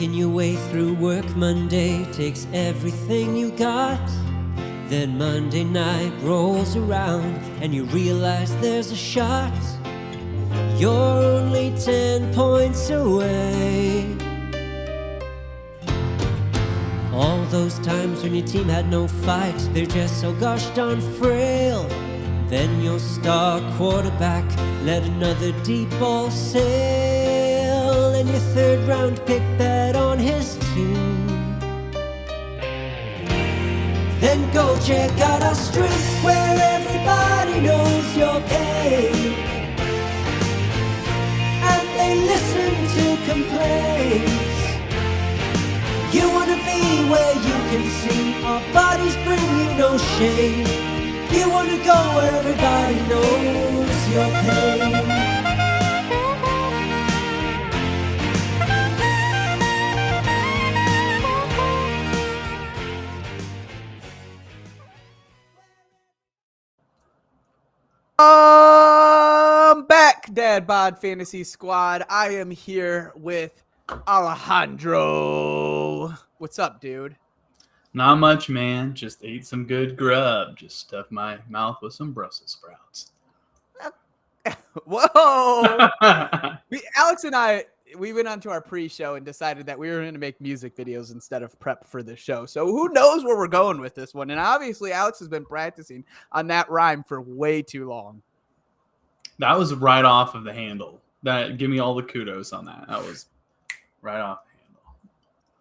Working your way through work Monday takes everything you got. Then Monday night rolls around and you realize there's a shot. You're only 10 points away. All those times when your team had no fight, they're just so gosh darn frail. Then your star quarterback let another deep ball sail, and your third round pick bet on his team. Then go check out our strength where everybody knows your pain, and they listen to complaints. You wanna be where you can see our bodies bring you no shame. You wanna go where everybody knows your pain. Back, Dad Bod Fantasy Squad. I am here with Alejandro. What's up, dude? Not much, man. Just ate some good grub. Just stuffed my mouth with some Brussels sprouts. Whoa! Alex and I, we went on to our pre-show and decided that we were going to make music videos instead of prep for the show. So who knows where we're going with this one? And obviously, Alex has been practicing on that rhyme for way too long. That was right off of the handle. Give me all the kudos on that. That was right off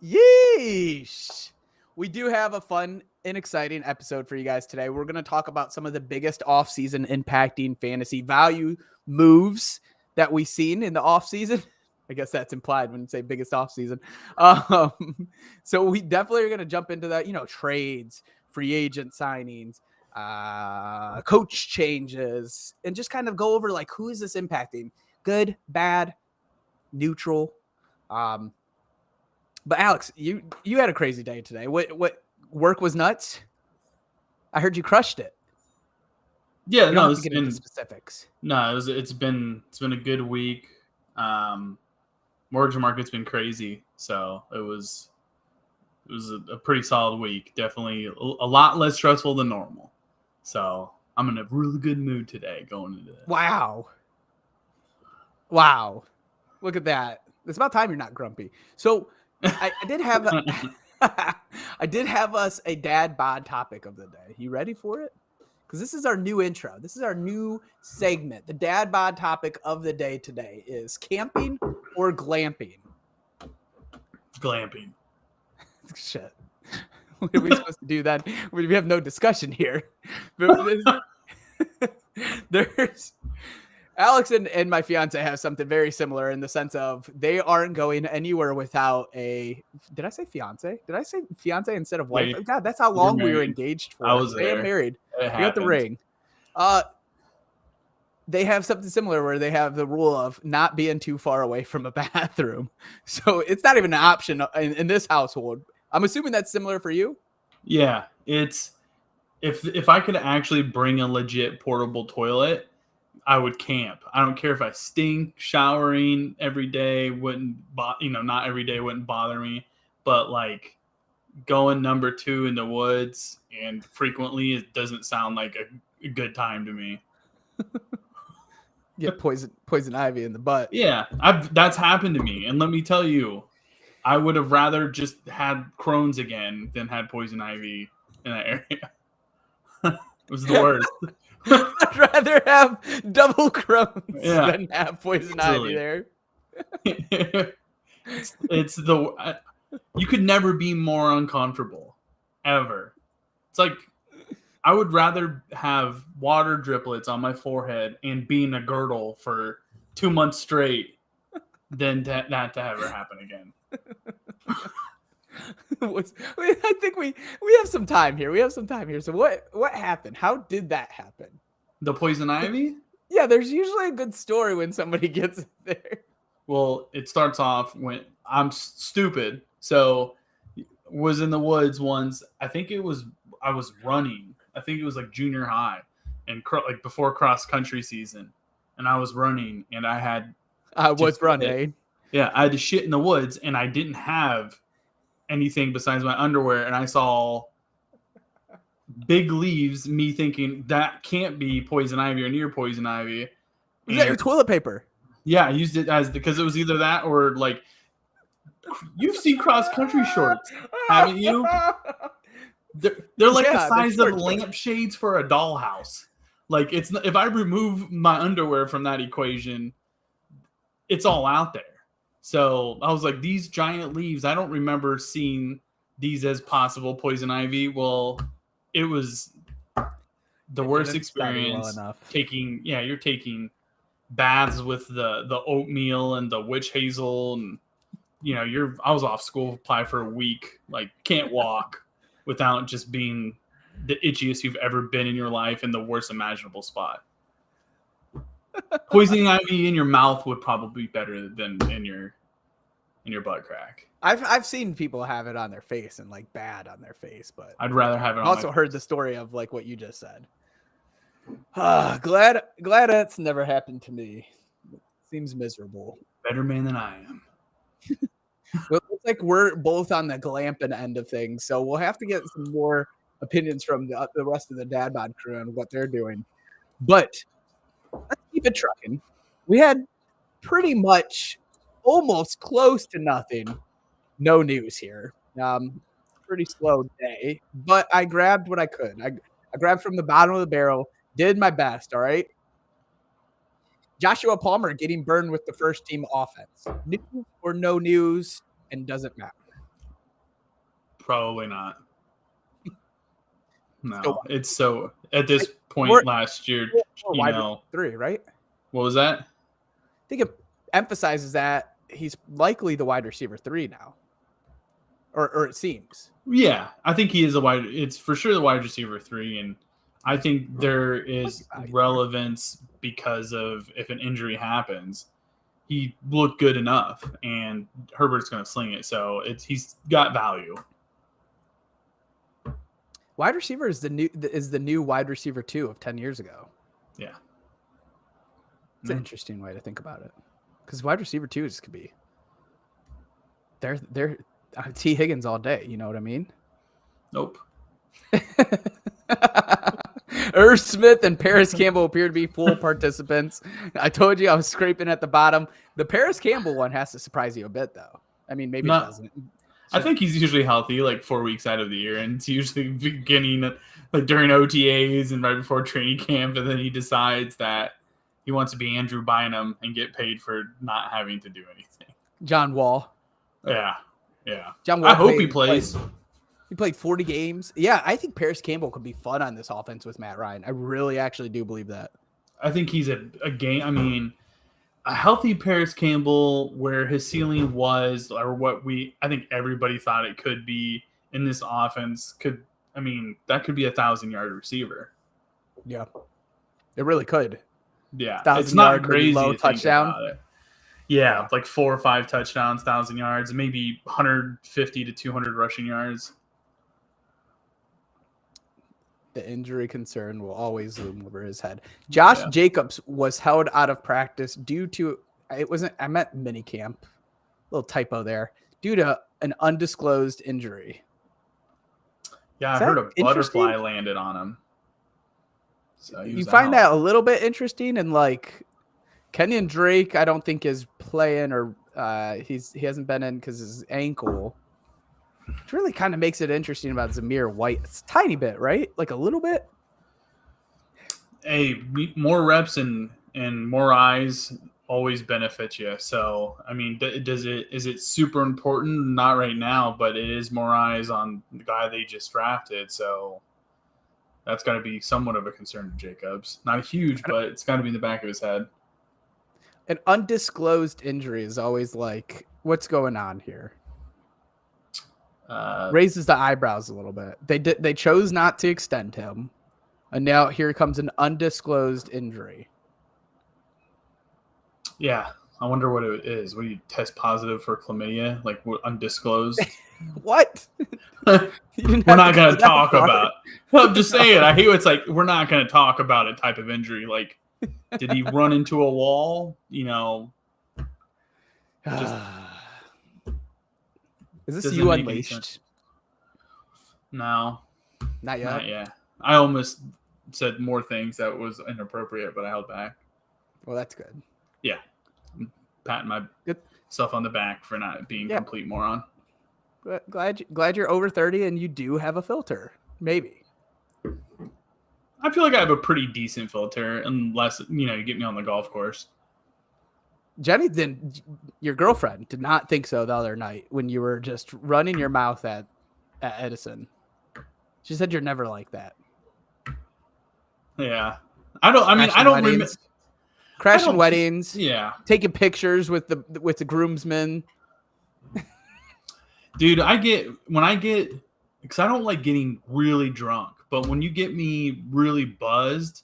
the handle. Yeesh! We do have a fun and exciting episode for you guys today. We're going to talk about some of the biggest offseason impacting fantasy value moves that we've seen in the offseason. I guess that's implied when you say biggest offseason. So we definitely are going to jump into that, trades, free agent signings, coach changes, and just kind of go over like, who is this impacting? Good, bad, neutral. But Alex, you had a crazy day today. What work was nuts? I heard you crushed it. Yeah, no, it's been specifics. No, it's been a good week. Mortgage market's been crazy, so it was a pretty solid week. Definitely a lot less stressful than normal. So I'm in a really good mood today going into this. Wow. Look at that. It's about time you're not grumpy. So I did have I did have us a dad bod topic of the day. You ready for it? Because this is our new intro. This is our new segment. The dad bod topic of the day today is camping or glamping. Glamping. Shit. What are we supposed to do then? We have no discussion here. There's Alex and my fiance have something very similar in the sense of they aren't going anywhere without a. Did I say fiance? Did I say fiance instead of wife? Wait, God, that's how long we were engaged for. I was there. I am married. We got the ring. They have something similar where they have the rule of not being too far away from a bathroom. So it's not even an option in this household. I'm assuming that's similar for you. Yeah, it's if I could actually bring a legit portable toilet, I would camp. I don't care if I stink. Showering every day not every day wouldn't bother me, but like going number 2 in the woods and frequently, it doesn't sound like a good time to me. Get poison ivy in the butt. Yeah, that's happened to me, and let me tell you, I would have rather just had Crohn's again than had poison ivy in that area. It was the worst. I'd rather have double Crohn's than have poison ivy there. It's you could never be more uncomfortable, ever. It's like I would rather have water driplets on my forehead and be in a girdle for 2 months straight than that to ever happen again. I think we have some time here. So what happened? How did that happen? The poison ivy? Yeah, there's usually a good story when somebody gets it there. Well, it starts off when I'm stupid. So was in the woods once. I was running. I think it was like junior high and like before cross country season. And I was running and I had was running. Yeah, I had to shit in the woods, and I didn't have anything besides my underwear, and I saw big leaves, me thinking that can't be poison ivy or near poison ivy. You got your toilet paper. Yeah, I used it because it was either that or like you've seen cross country shorts, haven't you? They're like the size of lampshades for a dollhouse. Like it's if I remove my underwear from that equation, it's all out there. So I was like, these giant leaves, I don't remember seeing these as possible poison ivy. Well, it was the worst experience you're taking baths with the oatmeal and the witch hazel, and I was off school apply for a week, like can't walk without just being the itchiest you've ever been in your life in the worst imaginable spot. Poisoning ivy in your mouth would probably be better than in your butt crack. I've seen people have it on their face and like bad on their face, but I'd rather have it on I also heard the story of like what you just said. Glad that's never happened to me. It seems miserable. Better man than I am. Well, it looks like we're both on the glamping end of things, so we'll have to get some more opinions from the rest of the Dad Bod crew on what they're doing. But let's keep it trucking. We had pretty much almost close to nothing. No news here. Pretty slow day, but I grabbed what I could. I grabbed from the bottom of the barrel, did my best, all right? Joshua Palmer getting burned with the first team offense. News or no news, and doesn't matter. Probably not. No, it's so at this point last year, three, right? What was that? I think it emphasizes that he's likely the wide receiver 3 now. Or it seems. Yeah, I think he is it's for sure the wide receiver 3, and I think there is relevance because of if an injury happens, he looked good enough, and Herbert's going to sling it, so he's got value. Wide receiver is the new wide receiver 2 of 10 years ago. Yeah, it's an interesting way to think about it, because wide receiver 2s could be they're T. Higgins all day. You know what I mean? Nope. Irv Smith and Paris Campbell appear to be full participants. I told you I was scraping at the bottom. The Paris Campbell one has to surprise you a bit, though. I mean, maybe it doesn't. I think he's usually healthy, like 4 weeks out of the year, and it's usually beginning like during OTAs and right before training camp, and then he decides that he wants to be Andrew Bynum and get paid for not having to do anything. John Wall. Yeah. John Wall. I hope he plays. He played 40 games. Yeah, I think Paris Campbell could be fun on this offense with Matt Ryan. I really actually do believe that. I think he's a game. I mean, a healthy Paris Campbell where his ceiling was, or I think everybody thought it could be in this offense that could be 1,000-yard receiver. Yeah, it really could. Yeah, it's not crazy. Low touchdown. Yeah, like 4 or 5 touchdowns, 1,000 yards, maybe 150 to 200 rushing yards. The injury concern will always loom over his head. Josh Jacobs was held out of practice due to I meant mini camp. Little typo there. Due to an undisclosed injury. Yeah, I heard a butterfly landed on him. So you find that a little bit interesting, and like Kenyon Drake, I don't think is playing, or he hasn't been in because his ankle. It really kind of makes it interesting about Zamir White. It's a tiny bit, right? Like a little bit. Hey, more reps and more eyes always benefit you. So, I mean, is it super important? Not right now, but it is more eyes on the guy they just drafted. So that's got to be somewhat of a concern to Jacobs. Not huge, but it's got to be in the back of his head. An undisclosed injury is always like, what's going on here? Raises the eyebrows a little bit. They chose not to extend him, and now here comes an undisclosed injury. Yeah, I wonder what it is. What do you test positive for chlamydia? Like what, undisclosed? What? We're not going to talk about. Well, I'm just saying. I hate it's like we're not going to talk about a type of injury. Like, did he run into a wall? You know. Just Is this doesn't you make any unleashed? sense. No, Not yet. not yet. I almost said more things that was inappropriate, but I held back. Well, that's good. Yeah, I'm patting Good. myself on the back for not being a complete moron. Glad you're over 30 and you do have a filter. Maybe. I feel like I have a pretty decent filter, unless you get me on the golf course. Jenny your girlfriend did not think so the other night when you were just running your mouth at Edison. She said you're never like that. Yeah, I don't remember crashing weddings. Yeah, taking pictures with the groomsmen. Dude, because I don't like getting really drunk, but when you get me really buzzed,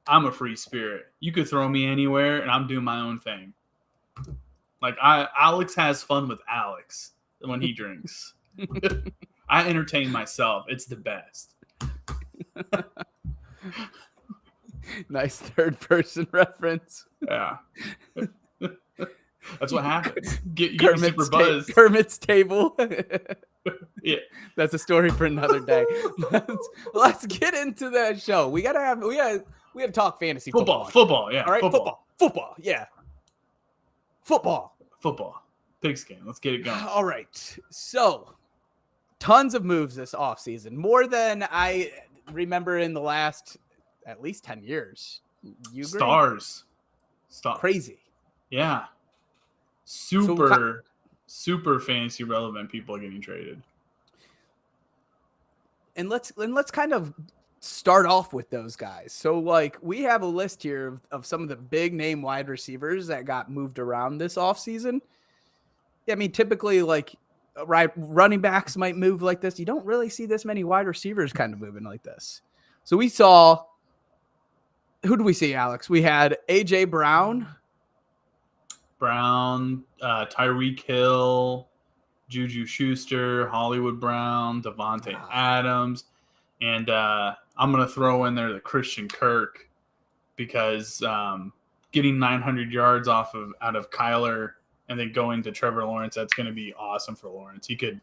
I'm a free spirit. You could throw me anywhere and I'm doing my own thing. Like Alex has fun with Alex when he drinks. I entertain myself. It's the best. Nice third person reference. Yeah. That's what happens. You get me super buzzed. Kermit's table. Yeah. That's a story for another day. Let's get into that show. We gotta talk fantasy football. Football, yeah. All right, football, yeah. Football. Pigskin. Let's get it going. All right. So, tons of moves this offseason. More than I remember in the last at least 10 years. You agree? Stars. Crazy. Yeah. Super fantasy relevant people getting traded. And let's kind of start off with those guys. So like we have a list here of some of the big name wide receivers that got moved around this offseason. I mean, typically like running backs might move like this. You don't really see this many wide receivers kind of moving like this. So we saw, who do we see, Alex? We had AJ Brown, Tyreek Hill, Juju Schuster, Hollywood Brown, Davante Adams, and I'm going to throw in there the Christian Kirk because getting 900 yards out of Kyler and then going to Trevor Lawrence, that's going to be awesome for Lawrence. He could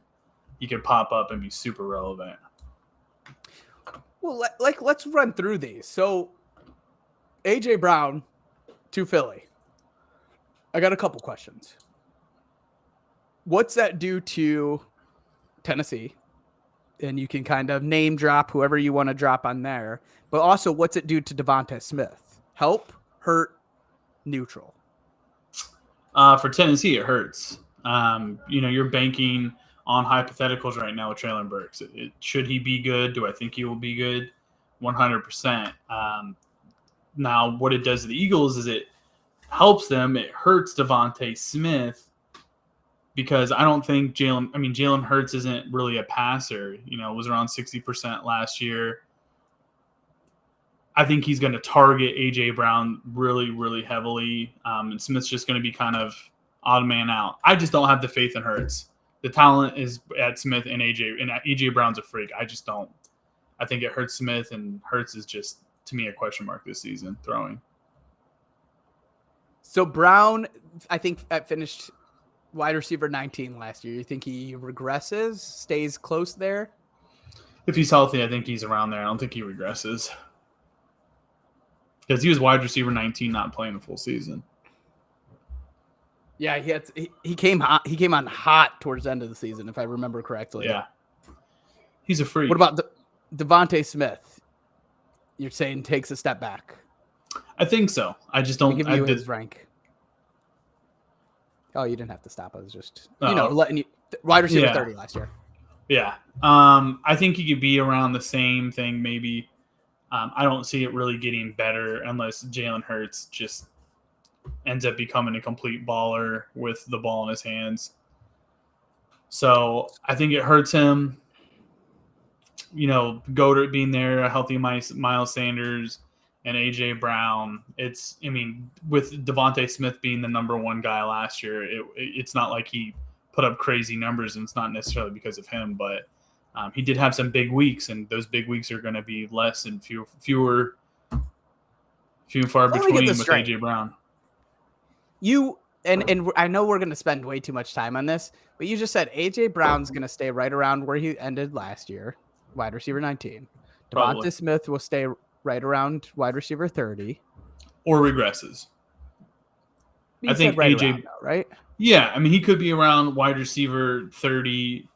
pop up and be super relevant. Well, let's run through these. So AJ Brown to Philly. I got a couple questions. What's that do to Tennessee? And you can kind of name drop whoever you want to drop on there. But also, what's it do to Davante Smith? Help, hurt, neutral? For Tennessee, it hurts. You're banking on hypotheticals right now with Traylon Burks. Should he be good? Do I think he will be good? 100%. Now, what it does to the Eagles is it helps them. It hurts Davante Smith because I don't think Jalen Hurts isn't really a passer. It was around 60% last year. I think he's going to target A.J. Brown really, really heavily. And Smith's just going to be kind of odd man out. I just don't have the faith in Hurts. The talent is at Smith and A.J. And A.J. Brown's a freak. I just don't. I think it hurts Smith, and Hurts is just, to me, a question mark this season throwing. So Brown, I think, finished wide receiver 19 last year. You think he regresses, stays close there? If he's healthy, I think he's around there. I don't think he regresses. Because he was wide receiver 19, not playing the full season. Yeah, he came hot. He came on hot towards the end of the season, if I remember correctly. Yeah, he's a freak. What about Davante Smith? You're saying takes a step back. I think so. I just don't give you his rank. Oh, you didn't have to stop. I was just letting you wide receiver 30 last year. Yeah, I think he could be around the same thing maybe. I don't see it really getting better unless Jalen Hurts just ends up becoming a complete baller with the ball in his hands. So I think it hurts him. Goddard being there, a healthy Miles Sanders, and A.J. Brown. With Davante Smith being the number one guy last year, it's not like he put up crazy numbers, and it's not necessarily because of him, but he did have some big weeks, and those big weeks are going to be less and few and far between with A.J. Brown. You and I know we're going to spend way too much time on this, but you just said AJ Brown's going to stay right around where he ended last year, wide receiver 19. Probably. Davante Smith will stay right around wide receiver 30. Or regresses. I think right AJ, around now, right? Yeah, I mean, he could be around wide receiver 30.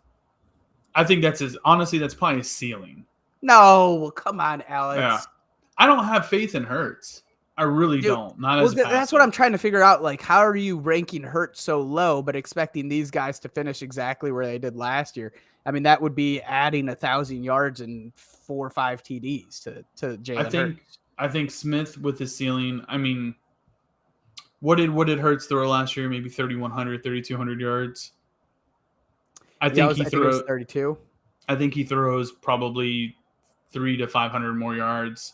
I think that's probably his ceiling. No, come on, Alex. Yeah. I don't have faith in Hurts. I really don't. Not as that's what I'm trying to figure out. Like, how are you ranking Hurts so low, but expecting these guys to finish exactly where they did last year? I mean, that would be adding 1,000 yards and 4 or 5 TDs to Jalen Hurts. I think Smith with his ceiling. I mean, what did Hurts throw last year? Maybe 3,100, 3,200 yards. I think he throws 32. I think he throws probably 300 to 500 more yards.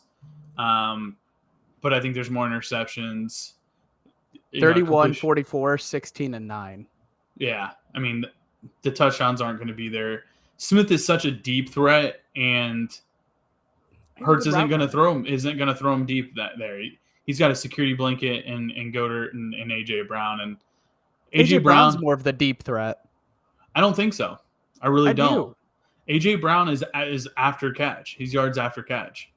But I think there's more interceptions. 31, 44, 16, and 9. Yeah. I mean, the touchdowns aren't going to be there. Smith is such a deep threat, and Hurts isn't going to throw him deep there. He's got a security blanket and Goddard and AJ Brown. And AJ Brown's more of the deep threat. I don't think so. I really don't. AJ Brown is after catch. He's yards after catch.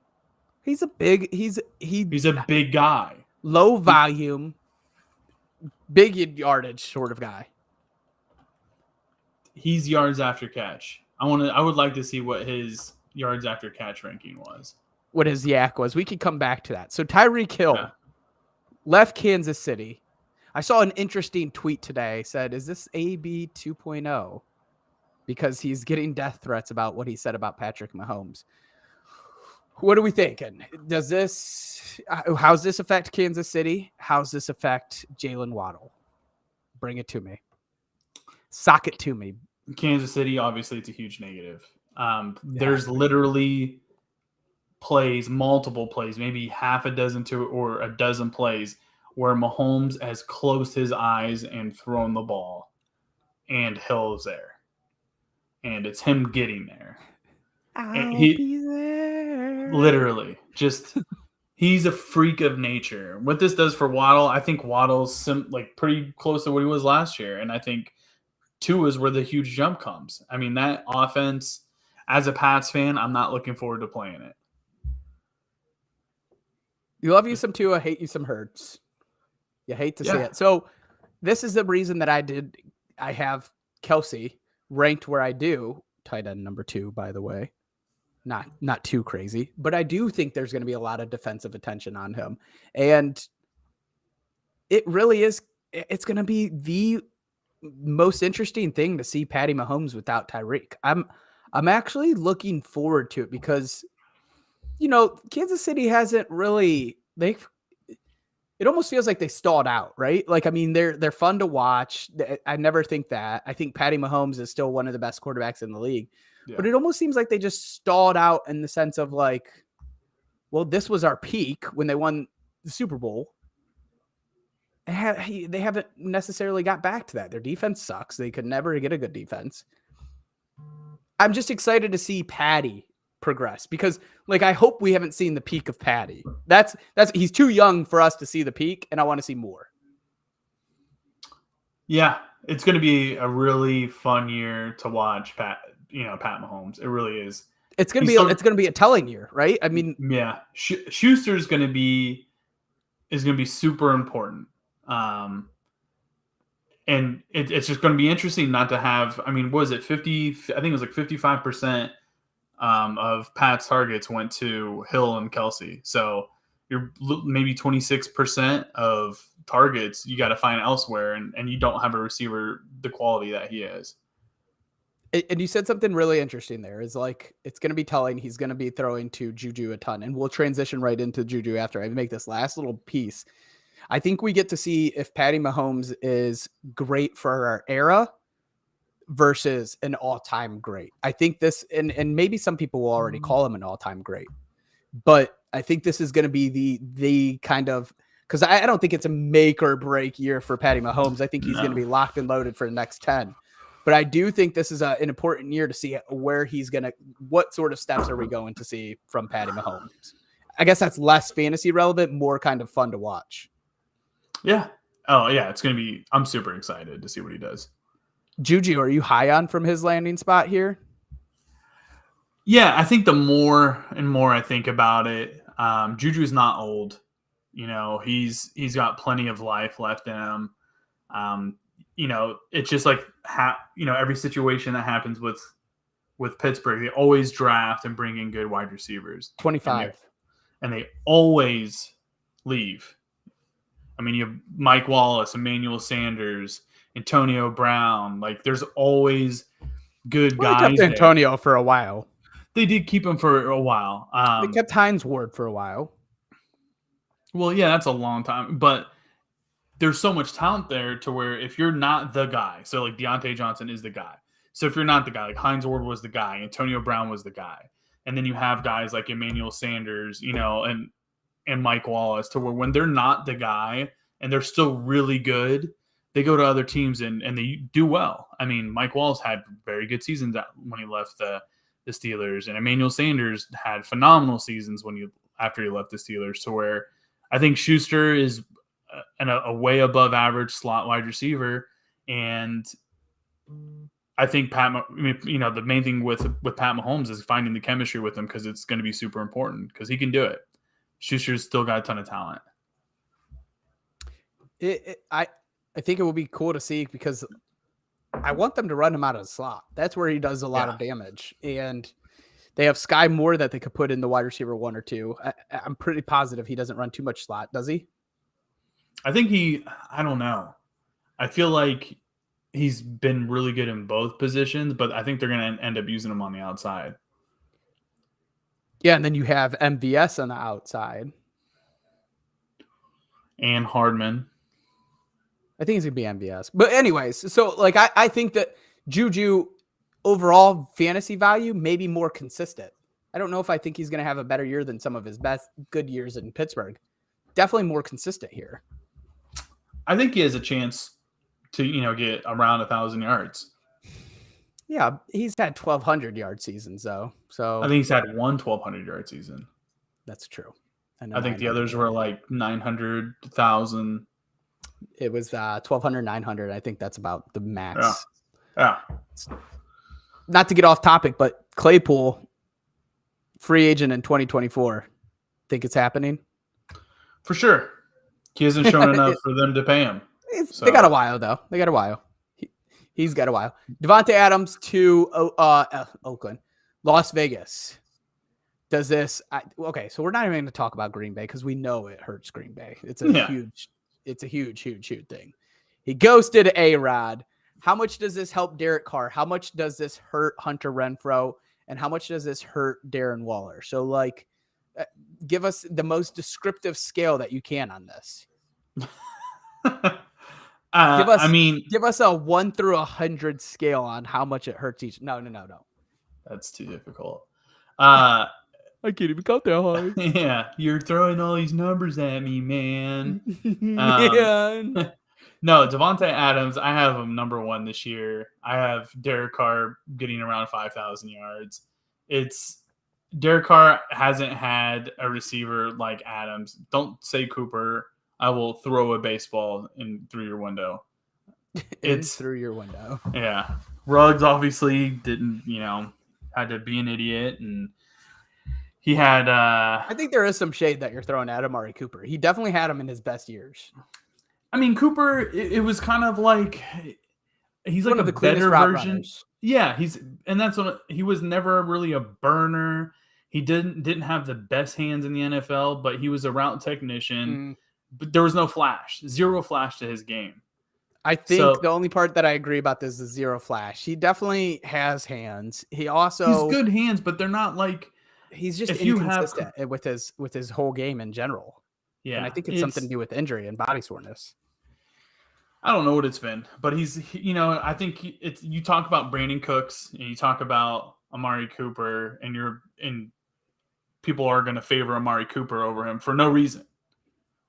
He's a big guy. Low volume, big yardage sort of guy. He's yards after catch. I would like to see what his yards after catch ranking was. What his yak was. We could come back to that. So Tyreek Hill left Kansas City. I saw an interesting tweet today. Said, is this AB 2.0? Because he's getting death threats about what he said about Patrick Mahomes. What are we thinking? How's this affect Kansas City? How's this affect Jalen Waddle? Bring it to me. Sock it to me. Kansas City, obviously, it's a huge negative. There's literally multiple plays, maybe half a dozen or a dozen plays where Mahomes has closed his eyes and thrown the ball, and Hill is there. And it's him getting there. I'll be there. Literally, he's a freak of nature. What this does for Waddle, I think Waddle's pretty close to what he was last year. And I think 2 is where the huge jump comes. I mean, that offense, as a Pats fan, I'm not looking forward to playing it. You love you some Tua, hate you some Hurts. You hate to see it. So this is the reason that I have Kelsey ranked where I do, tight end number 2, by the way. Not too crazy, but I do think there's going to be a lot of defensive attention on him. And it really is, it's going to be the most interesting thing to see Patty Mahomes without Tyreek. I'm actually looking forward to it because, Kansas City hasn't really, it almost feels like they stalled out, right? Like, I mean, they're fun to watch. I never think that. I think Patty Mahomes is still one of the best quarterbacks in the league. Yeah. But it almost seems like they just stalled out in the sense of like, well, this was our peak when they won the Super Bowl. They haven't necessarily got back to that. Their defense sucks. They could never get a good defense. I'm just excited to see Patty progress because, I hope we haven't seen the peak of Patty. He's too young for us to see the peak, and I want to see more. Yeah, it's going to be a really fun year to watch Pat Mahomes. It really is. It's going to be a telling year, right? I mean, yeah, Schuster is going to be super important. And it's just going to be interesting not to have, I mean, what was it, 50? I think it was 55% of Pat's targets went to Hill and Kelsey. So you're maybe 26% of targets you got to find elsewhere, and you don't have a receiver the quality that he is. And you said something really interesting there. Is it's going to be telling. He's going to be throwing to Juju a ton, and we'll transition right into Juju after I make this last little piece. I think we get to see if Patty Mahomes is great for our era versus an all-time great. I think this, and maybe some people will already call him an all-time great, but I think this is going to be the kind of, because I don't think it's a make or break year for Patty Mahomes. I think he's going to be locked and loaded for the next 10. But I do think this is an important year to see where what sort of steps are we going to see from Patty Mahomes. I guess that's less fantasy relevant, more kind of fun to watch. Yeah. Oh yeah, it's going to be. I'm super excited to see what he does. Juju, are you high on from his landing spot here? Yeah, I think the more and more I think about it, Juju's not old. He's got plenty of life left in him. It's just like every situation that happens with Pittsburgh, they always draft and bring in good wide receivers. 25. And they always leave. I mean, you have Mike Wallace, Emmanuel Sanders, Antonio Brown. Like, there's always good guys. They kept Antonio for a while. They did keep him for a while. They kept Hines Ward for a while. Well, yeah, that's a long time. But there's so much talent there to where if you're not the guy, so like Deontay Johnson is the guy. So if you're not the guy, like Hines Ward was the guy, Antonio Brown was the guy. And then you have guys like Emmanuel Sanders, and Mike Wallace, to where when they're not the guy and they're still really good, they go to other teams and they do well. I mean, Mike Wallace had very good seasons when he left the Steelers, and Emmanuel Sanders had phenomenal seasons after he left the Steelers, to where I think Schuster is a way above average slot wide receiver. And I think the main thing with Pat Mahomes is finding the chemistry with him, because it's going to be super important, because he can do it. Schuster's still got a ton of talent. I think it will be cool to see, because I want them to run him out of the slot. That's where he does a lot of damage. And they have Sky Moore that they could put in the wide receiver 1 or 2. I'm pretty positive he doesn't run too much slot, does he? I think I don't know. I feel like he's been really good in both positions, but I think they're going to end up using him on the outside. Yeah, and then you have MVS on the outside. And Hardman. I think it's going to be MVS. But anyways, so like I think that Juju overall fantasy value may be more consistent. I don't know if I think he's going to have a better year than some of his best good years in Pittsburgh. Definitely more consistent here. I think he has a chance to, get around 1,000 yards. Yeah, he's had 1,200 yard seasons though. So I think he's had one 1,200 yard season. That's true. I think the others were like 900, 1,000. It was 1,200, 900. I think that's about the max. Yeah. Not to get off topic, but Claypool, free agent in 2024. Think it's happening? For sure. He hasn't shown enough for them to pay him. They got a while, though. They got a while. He's got a while. Davante Adams to Oakland. Las Vegas. Does this... okay, so we're not even going to talk about Green Bay, because we know it hurts Green Bay. It's a huge thing. He ghosted AROD. How much does this help Derek Carr? How much does this hurt Hunter Renfrow? And how much does this hurt Darren Waller? So, like, give us the most descriptive scale that you can on this. Give us a 1 through 100 scale on how much it hurts each. No. That's too difficult. I can't even count that hard. Yeah, you're throwing all these numbers at me, man. No, Davante Adams, I have him number 1 this year. I have Derek Carr getting around 5,000 yards. Derek Carr hasn't had a receiver like Adams. Don't say Cooper. I will throw a baseball through your window. Through your window. Yeah. Ruggs obviously didn't, had to be an idiot, and he had I think there is some shade that you're throwing at Amari Cooper. He definitely had him in his best years. I mean, Cooper, it was kind of like he's like one of a the better version. Runners. Yeah, he was never really a burner. He didn't have the best hands in the NFL, but he was a route technician. But there was no flash, zero flash to his game. I think the only part that I agree about this is zero flash. He definitely has hands. He's good hands, but they're not like he's just inconsistent with his whole game in general. Yeah, and I think it's something to do with injury and body soreness. I don't know what it's been, but I think you talk about Brandon Cooks and you talk about Amari Cooper, and people are going to favor Amari Cooper over him for no reason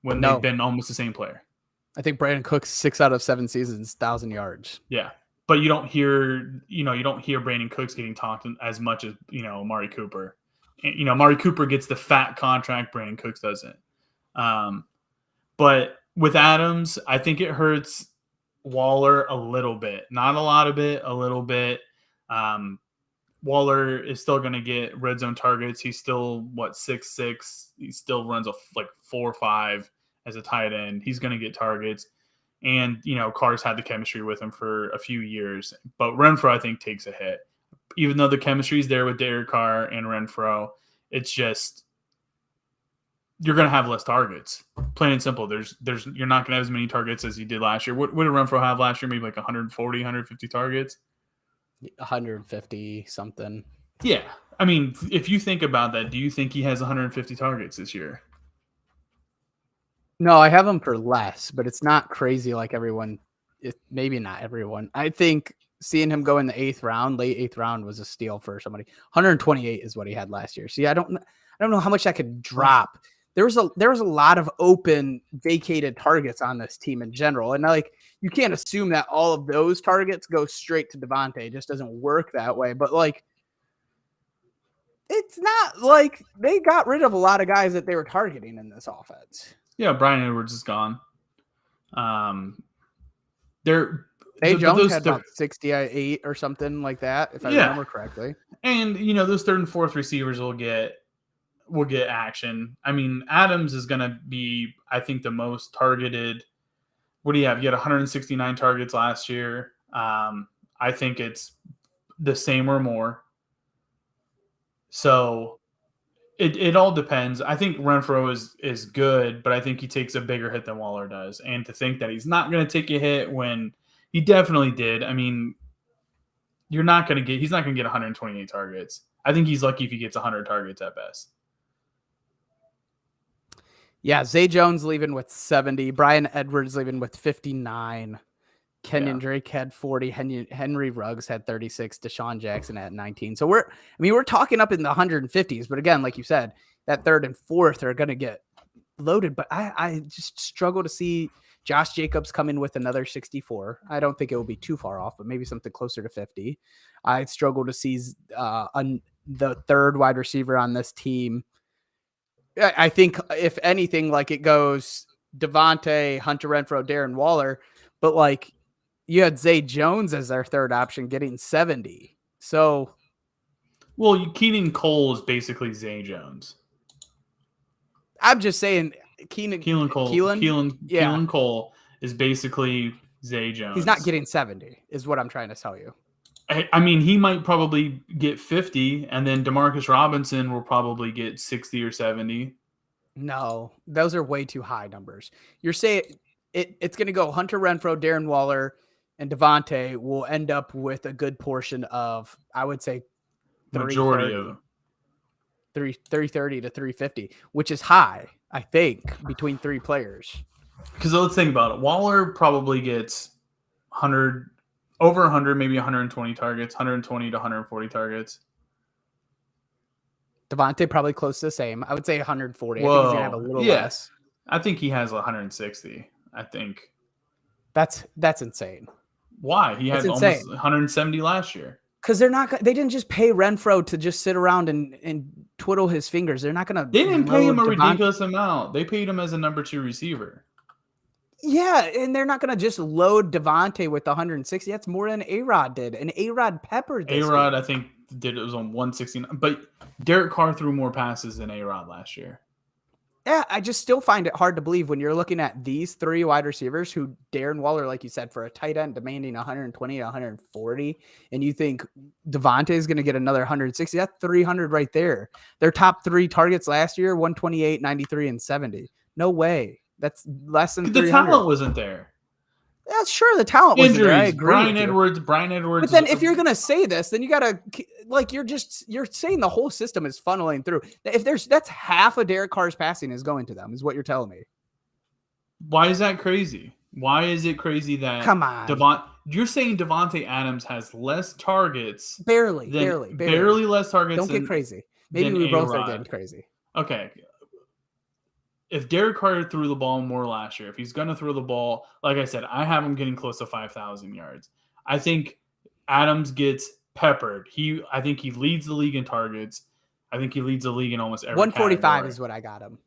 when they've been almost the same player. I think Brandon Cooks 6 out of 7 seasons, 1,000 yards. Yeah, but you don't hear Brandon Cooks getting talked as much as Amari Cooper. And, Amari Cooper gets the fat contract, Brandon Cooks doesn't. But with Adams, I think it hurts Waller a little bit. Not a lot of it, a little bit. Waller is still going to get red zone targets. He's still, 6'6". He still runs a 4.5 as a tight end. He's going to get targets. And, Carr's had the chemistry with him for a few years. But Renfrow, I think, takes a hit. Even though the chemistry is there with Derek Carr and Renfrow, it's just you're going to have less targets. Plain and simple. You're not going to have as many targets as you did last year. What did Renfrow have last year? Maybe 140, 150 targets? 150 something. Yeah. I mean, if you think about that, do you think he has 150 targets this year? No, I have him for less, but it's not crazy like everyone. Maybe not everyone. I think seeing him go in the late 8th round was a steal for somebody. 128 is what he had last year. See, I don't know how much that could drop. There was a lot of open vacated targets on this team in general. And you can't assume that all of those targets go straight to Davante. It just doesn't work that way. But it's not like they got rid of a lot of guys that they were targeting in this offense. Yeah, Bryan Edwards is gone. Jones had about 68 or something like that, if I remember correctly. And those third and fourth receivers will get action. I mean, Adams is going to be, I think, the most targeted. What do you have? You had 169 targets last year. I think it's the same or more. So it all depends. I think Renfrow is good, but I think he takes a bigger hit than Waller does. And to think that he's not going to take a hit when he definitely did. I mean, he's not going to get 128 targets. I think he's lucky if he gets 100 targets at best. Yeah, Zay Jones leaving with 70. Bryan Edwards leaving with 59. Kenyon Drake had 40. Henry Ruggs had 36. Desean Jackson had 19. So we're talking up in the 150s. But again, like you said, that third and fourth are going to get loaded. But I just struggle to see Josh Jacobs come in with another 64. I don't think it will be too far off, but maybe something closer to 50. I struggle to see the third wide receiver on this team. I think if anything, it goes Davante, Hunter Renfrow, Darren Waller, but you had Zay Jones as their third option getting 70. So, well, Keenan Cole is basically Zay Jones. I'm just saying Keelan Cole is basically Zay Jones. He's not getting 70 is what I'm trying to tell you. I mean, he might probably get 50, and then Demarcus Robinson will probably get 60 or 70. No, those are way too high numbers. You're saying it's going to go Hunter Renfrow, Darren Waller, and Davante will end up with a good portion of, I would say, majority of them. 330 to 350, which is high, I think, between three players. Because let's think about it. Waller probably gets over 100, maybe 120 targets, 120 to 140 targets. Davante probably close to the same. I would say 140. Whoa. I think he's going to have a little less. I think he has 160. I think. That's insane. Why? He had almost 170 last year. Because they didn't just pay Renfrow to just sit around and twiddle his fingers. They're not going to. They didn't pay him a ridiculous amount. They paid him as a number 2 receiver. Yeah, and they're not going to just load Davante with 160. That's more than AROD did. And AROD peppered this AROD, week. I think, it was on 169. But Derek Carr threw more passes than AROD last year. Yeah, I just still find it hard to believe when you're looking at these three wide receivers who Darren Waller, like you said, for a tight end demanding 120 to 140, and you think Davante is going to get another 160. That's 300 right there. Their top three targets last year, 128, 93, and 70. No way. That's less than 300. The talent wasn't there. Yeah, sure, the talent wasn't there. I agree. Bryan Edwards. But then if you're going to say this, then you got to, you're saying the whole system is funneling through. That's half of Derek Carr's passing is going to them, is what you're telling me. Why is that crazy? Why is it crazy that come on? You're saying Davante Adams has less targets, barely less targets. Don't get crazy. Maybe we both are getting crazy. Okay. If Derek Carr threw the ball more last year, if he's going to throw the ball, like I said, I have him getting close to 5,000 yards. I think Adams gets peppered. I think he leads the league in targets. I think he leads the league in almost every 145 category. is what I got him.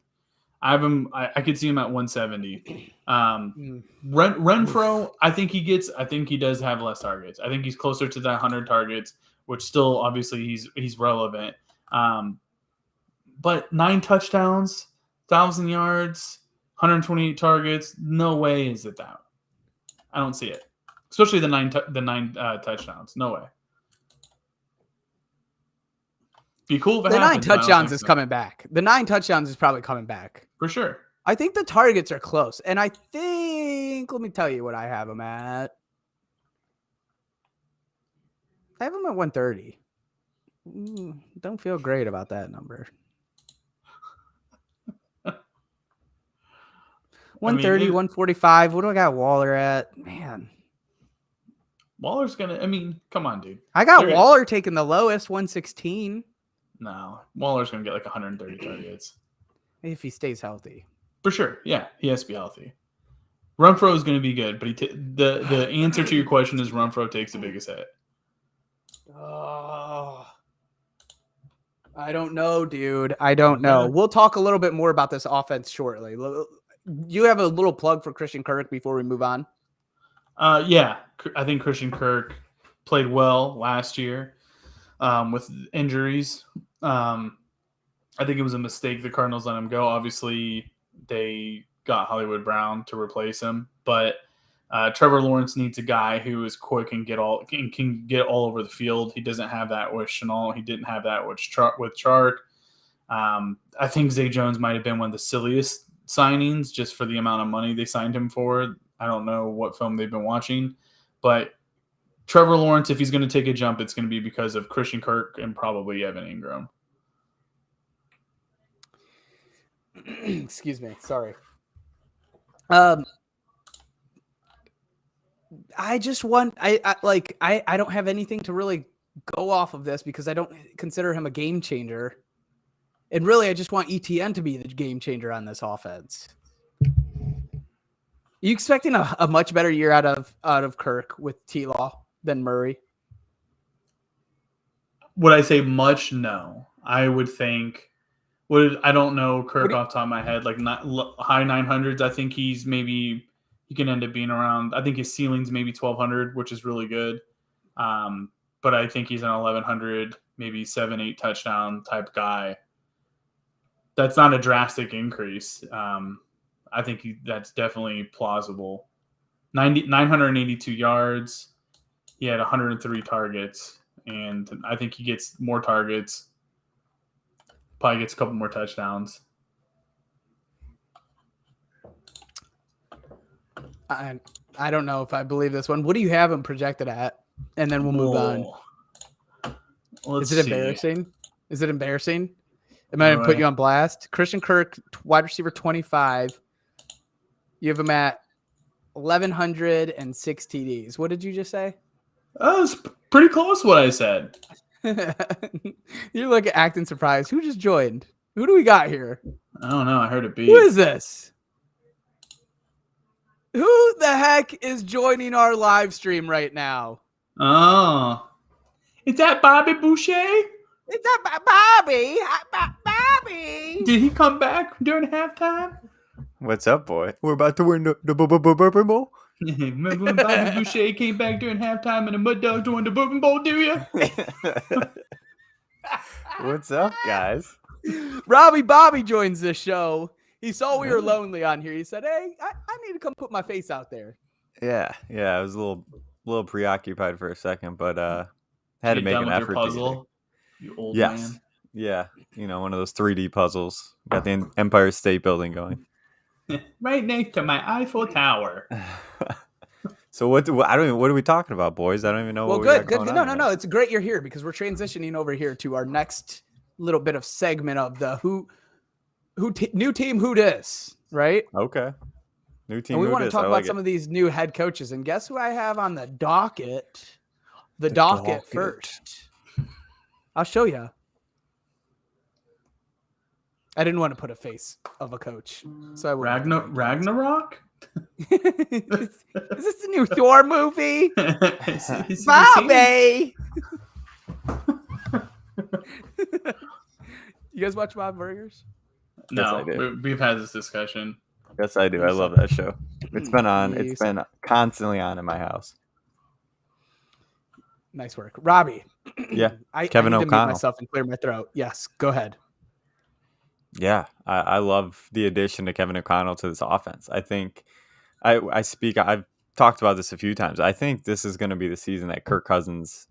I have him. I could see him at 170. Renfro, I think he does have less targets. I think he's closer to that 100 targets, which still obviously he's relevant. But 9 touchdowns, 1,000 yards, 128 targets. No way is it that. I don't see it, especially the nine touchdowns. No way. Be cool if it The 9 happens, but I don't touchdowns think is so. coming back. The 9 touchdowns is probably coming back. For sure. I think the targets are close. And I think, let me tell you what I have him at. I have him at 130. Don't feel great about that number. 130, 145. What do I got Waller at? Man. Waller's gonna. I mean, come on, dude. I got Waller taking the lowest, 116. No, Waller's gonna get like 130 targets If he stays healthy. for sure. Yeah, he has to be healthy. Renfro is gonna be good, but the answer to your question is Renfro takes the biggest hit. Oh, I don't know, dude. I don't know. Yeah. We'll talk a little bit more about this offense shortly. You have a little plug for Christian Kirk before we move on? Yeah, I think Christian Kirk played well last year with injuries. I think it was a mistake the Cardinals let him go. Obviously, they got Hollywood Brown to replace him, but Trevor Lawrence needs a guy who is quick and can get all over the field. He doesn't have that with Shenault. He didn't have that with Chark. I think Zay Jones might have been one of the silliest signings just for the amount of money they signed him for. I don't know what film they've been watching, but Trevor Lawrence, if he's going to take a jump, it's going to be because of Christian Kirk and probably Evan Ingram. Excuse me. Sorry. I just want I don't have anything to really go off of this because I don't consider him a game changer. And really I just want ETN to be the game changer on this offense. You expecting a much better year out of Kirk with T-Law than Murray? Would I say much? No. I would think I don't know Kirk off the top of my head, like not high 900s. I think he can end up being around. I think his ceiling's maybe 1,200, which is really good. But I think he's an 1,100, maybe 7-8 touchdown type guy. That's not a drastic increase. I think that's definitely plausible. 982 yards. He had 103 targets, and I think he gets more targets. Probably gets a couple more touchdowns. I don't know if I believe this one. What do you have him projected at? And then we'll move on. Is it embarrassing? Is it embarrassing? Am I going to put you on blast? Christian Kirk, wide receiver 25. You have him at 1,106 TDs. What did you just say? It's pretty close what I said. You're acting surprised. Who just joined? Who do we got here? I don't know. I heard it beep. Who is this? Who the heck is joining our live stream right now? Oh. Is that Bobby Boucher? Is that Bobby? Bobby! Did he come back during halftime? What's up, boy? We're about to win the Bourbon Bowl. Remember when Bobby Boucher came back during halftime and the Mud Dogs won the Bourbon Bowl, do you? What's up, guys? Robbie Bobby joins this show. He saw we were lonely on here. He said, hey, I need to come put my face out there. Yeah. I was a little preoccupied for a second, but had to make an effort. Puzzle, you old yes. man. Yeah. One of those 3D puzzles. Got the Empire State Building going. Right next to my Eiffel Tower. So what are we talking about, boys? I don't even know. Well, what good. No. It's great you're here because we're transitioning over here to our next little bit of segment of the new team who dis, right? Okay. New team. And we want to talk about some of these new head coaches. And guess who I have on the docket? The docket first. I'll show you. I didn't want to put a face of a coach, so I Ragnarok. Is this the new Thor movie? Is Bobby. You guys watch Bob Burgers? No, I do. we've had this discussion. Yes, I do. I love that show. It's been on. It's been constantly on in my house. Nice work, Robbie. Yeah, I Kevin need to mute O'Connell. myself and clear my throat. Yes, go ahead. Yeah, I love the addition to Kevin O'Connell to this offense. I think I've talked about this a few times. I think this is going to be the season that Kirk Cousins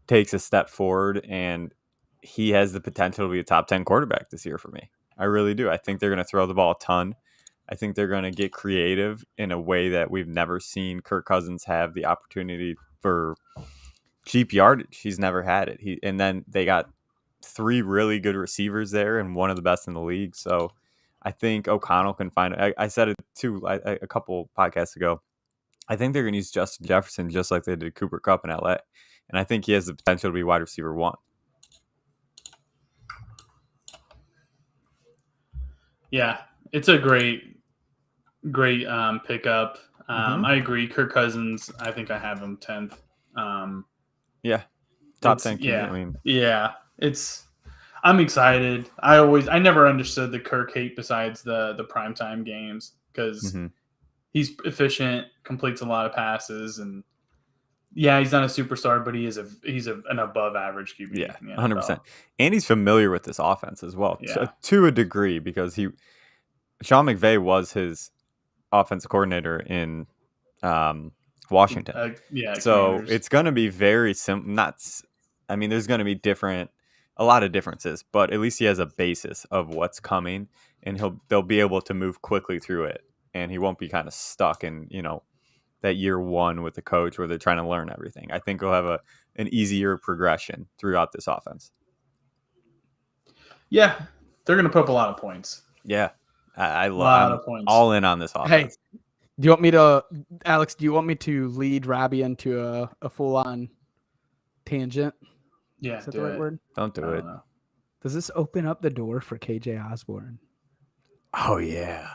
takes a step forward, and he has the potential to be a top 10 quarterback this year for me. I really do. I think they're going to throw the ball a ton. I think they're going to get creative in a way that we've never seen Kirk Cousins have the opportunity for cheap yardage. He's never had it. And then they got 3 really good receivers there and one of the best in the league. So I think O'Connell can find it. I said it too a couple podcasts ago. I think they're going to use Justin Jefferson just like they did Cooper Kupp in LA. And I think he has the potential to be wide receiver 1. Yeah, it's a great pickup. I agree. Kirk Cousins, I think I have him 10th. Yeah. Top 10. Yeah. I mean, yeah. I'm excited. I never understood the Kirk hate besides the primetime games because he's efficient, completes a lot of passes, and yeah, he's not a superstar, but he's an above average QB. Yeah, 100%. And he's familiar with this offense as well, to a degree, because Sean McVay was his offensive coordinator in Washington. So Commanders. it's going to be very simple. There's going to be a lot of differences, but at least he has a basis of what's coming, and they'll be able to move quickly through it, and he won't be kind of stuck in that year 1 with the coach where they're trying to learn everything. I think he'll have an easier progression throughout this offense. Yeah, they're going to put up a lot of points. Yeah, I love all in on this offense. Hey, Alex, do you want me to lead Robbie into a full-on tangent? Yeah, is that the right word? Don't do it. Does this open up the door for KJ Osborne? Oh, yeah.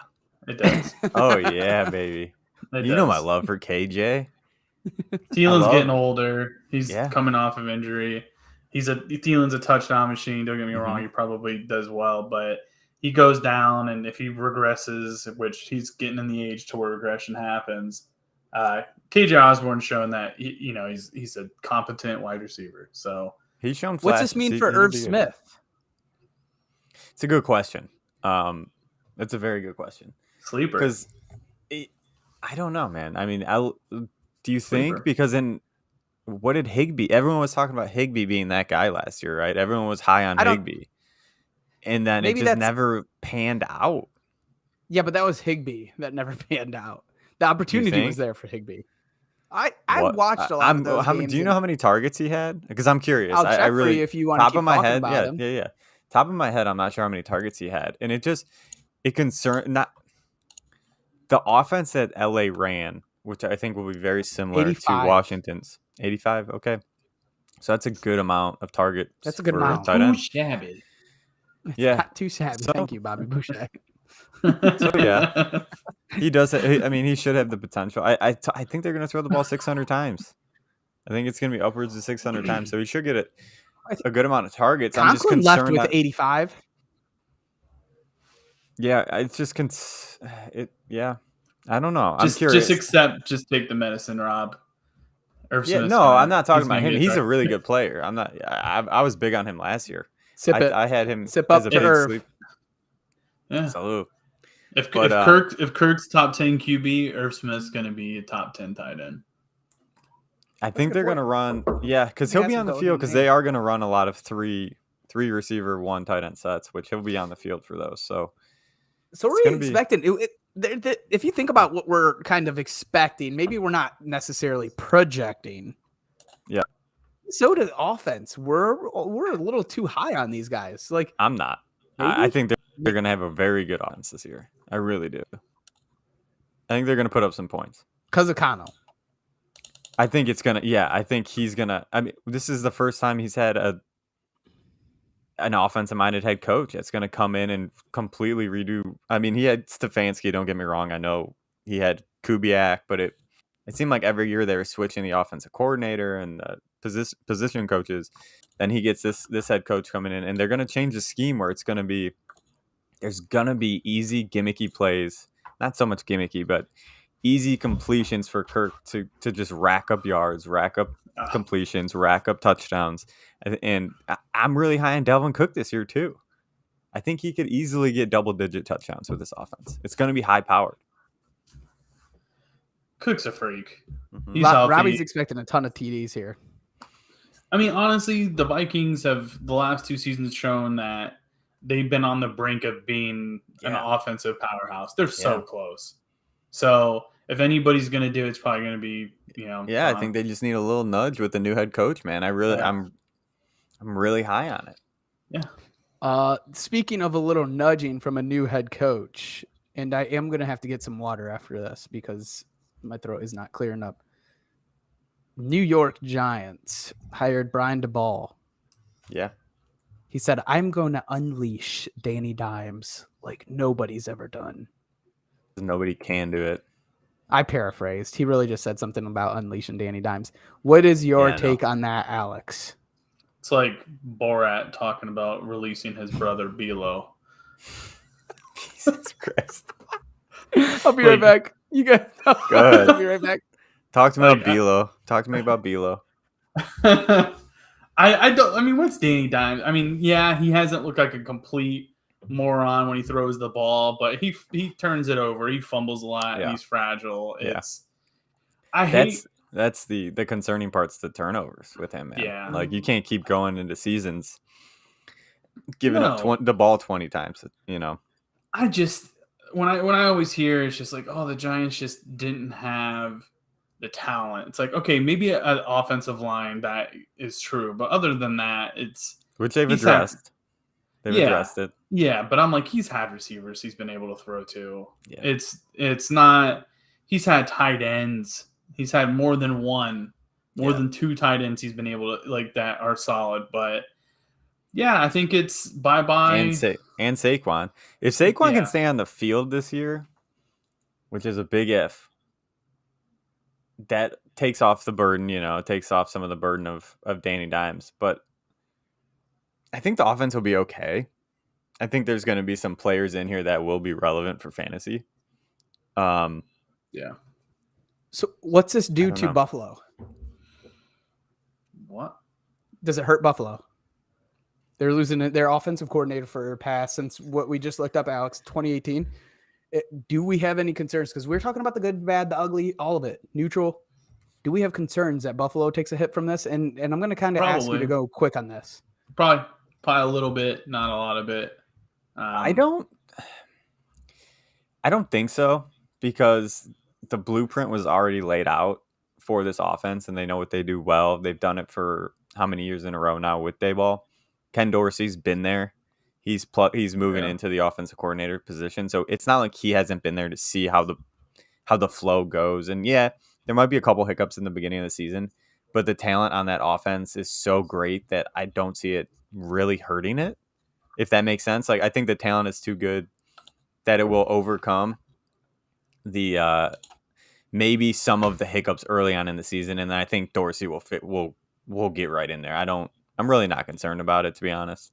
It does. Oh, yeah, baby. You know my love for KJ. Thielen's getting older. He's coming off of injury. Thielen's a touchdown machine. Don't get me wrong. He probably does well, but he goes down, and if he regresses, which he's getting in the age to where regression happens, KJ Osborne's shown that he's a competent wide receiver. So he's shown. What's this mean for Irv Smith? It's a good question. It's a very good question. Sleeper. Because I don't know, man. I mean, do you think because what did Higbee? Everyone was talking about Higbee being that guy last year, right? Everyone was high on Higbee, and then it just never panned out. Yeah, but that was Higbee that never panned out. The opportunity was there for Higbee. I watched a lot of those games. Do you know how many targets he had? Because I'm curious. I'll check I really, for you if you want to keep talking about him. Yeah. Top of my head, I'm not sure how many targets he had, and it concerned not the offense that LA ran, which I think will be very similar 85. to Washington's. 85, okay. So that's a good amount of targets. That's a good amount. Too shabby. Yeah. Not too shabby. Thank you, Bobby Boucher. So yeah, he does. I mean, he should have the potential. I think they're going to throw the ball 600 times. I think it's going to be upwards of 600 times. So he should get a good amount of targets. Conklin I'm just concerned left with 85. Yeah, it's just Yeah, I don't know. I'm curious. Just take the medicine, Rob. I'm not talking about him. He's a really good player. I'm not. I was big on him last year. I had him Sip as up a big sleep. Yeah. Salute. If Kirk's top 10 QB, Irv Smith's going to be a top 10 tight end. I think they're going to run. Yeah, because he'll be on the field because they are going to run a lot of three receiver, 1 tight end sets, which he'll be on the field for those. So we're expecting if you think about what we're kind of expecting, maybe we're not necessarily projecting. Yeah. So to the offense, we're a little too high on these guys. Like I'm not. I think they're going to have a very good offense this year. I really do. I think they're going to put up some points. Because of Cano. I think it's going to. Yeah, I think he's going to. I mean, this is the first time he's had an offensive-minded head coach that's going to come in and completely redo. I mean, he had Stefanski, don't get me wrong. I know he had Kubiak, but it seemed like every year they were switching the offensive coordinator and the position coaches. Then he gets this head coach coming in, and they're going to change the scheme where it's going to be there's gonna be easy gimmicky plays, not so much gimmicky, but easy completions for Kirk to just rack up yards, rack up completions, rack up touchdowns. And I'm really high on Dalvin Cook this year too. I think he could easily get double-digit touchdowns with this offense. It's going to be high-powered. Cook's a freak. Mhm. He's healthy. Robbie's expecting a ton of TDs here. I mean, honestly, the Vikings have the last 2 seasons shown that they've been on the brink of being an offensive powerhouse. They're so close. So if anybody's going to do it, it's probably going to be, I think they just need a little nudge with the new head coach, man. I'm really high on it. Yeah. Speaking of a little nudging from a new head coach, and I am going to have to get some water after this because my throat is not clearing up. New York Giants hired Brian Daboll. Yeah. He said, I'm going to unleash Danny Dimes like nobody's ever done. Nobody can do it. I paraphrased. He really just said something about unleashing Danny Dimes. What is your take on that, Alex? It's like Borat talking about releasing his brother Bilo. Jesus Christ. I'll be right back. You guys go ahead. I'll be right back. Talk to me about Bilo. Talk to me about Bilo. I don't. I mean, what's Danny Dimes? I mean, yeah, he hasn't looked like a complete moron when he throws the ball, but he turns it over. He fumbles a lot. And he's fragile. That's the concerning part's the turnovers with him, man. Yeah, like you can't keep going into seasons giving up the ball 20 times. I just when I always hear it's just like, oh, the Giants just didn't have the talent. It's like, okay, maybe an offensive line, that is true, but other than that, it's which they've addressed. They've addressed it. Yeah, but I'm like, he's had receivers he's been able to throw to. Yeah. It's not. He's had tight ends. He's had more than one, than 2 tight ends he's been able to that are solid. But yeah, I think it's bye-bye. And Saquon. If Saquon can stay on the field this year, which is a big if, that takes off the burden, takes off some of the burden of Danny Dimes. But I think the offense will be okay. I think there's going to be some players in here that will be relevant for fantasy. Yeah. So what's this do to Buffalo? What? Does it hurt Buffalo? They're losing their offensive coordinator for a pass since what we just looked up, Alex, 2018. Do we have any concerns? Because we're talking about the good, bad, the ugly, all of it, neutral. Do we have concerns that Buffalo takes a hit from this? And I'm going to kind of ask you to go quick on this. Probably a little bit, not a lot of it. I don't think so, because the blueprint was already laid out for this offense, and they know what they do well. They've done it for how many years in a row now with Daboll. Ken Dorsey's been there. He's moving into the offensive coordinator position, so it's not like he hasn't been there to see how the flow goes. And yeah, there might be a couple hiccups in the beginning of the season, but the talent on that offense is so great that I don't see it really hurting it, if that makes sense. Like, I think the talent is too good that it will overcome the maybe some of the hiccups early on in the season, and then I think Dorsey will get right in there. I'm really not concerned about it, to be honest.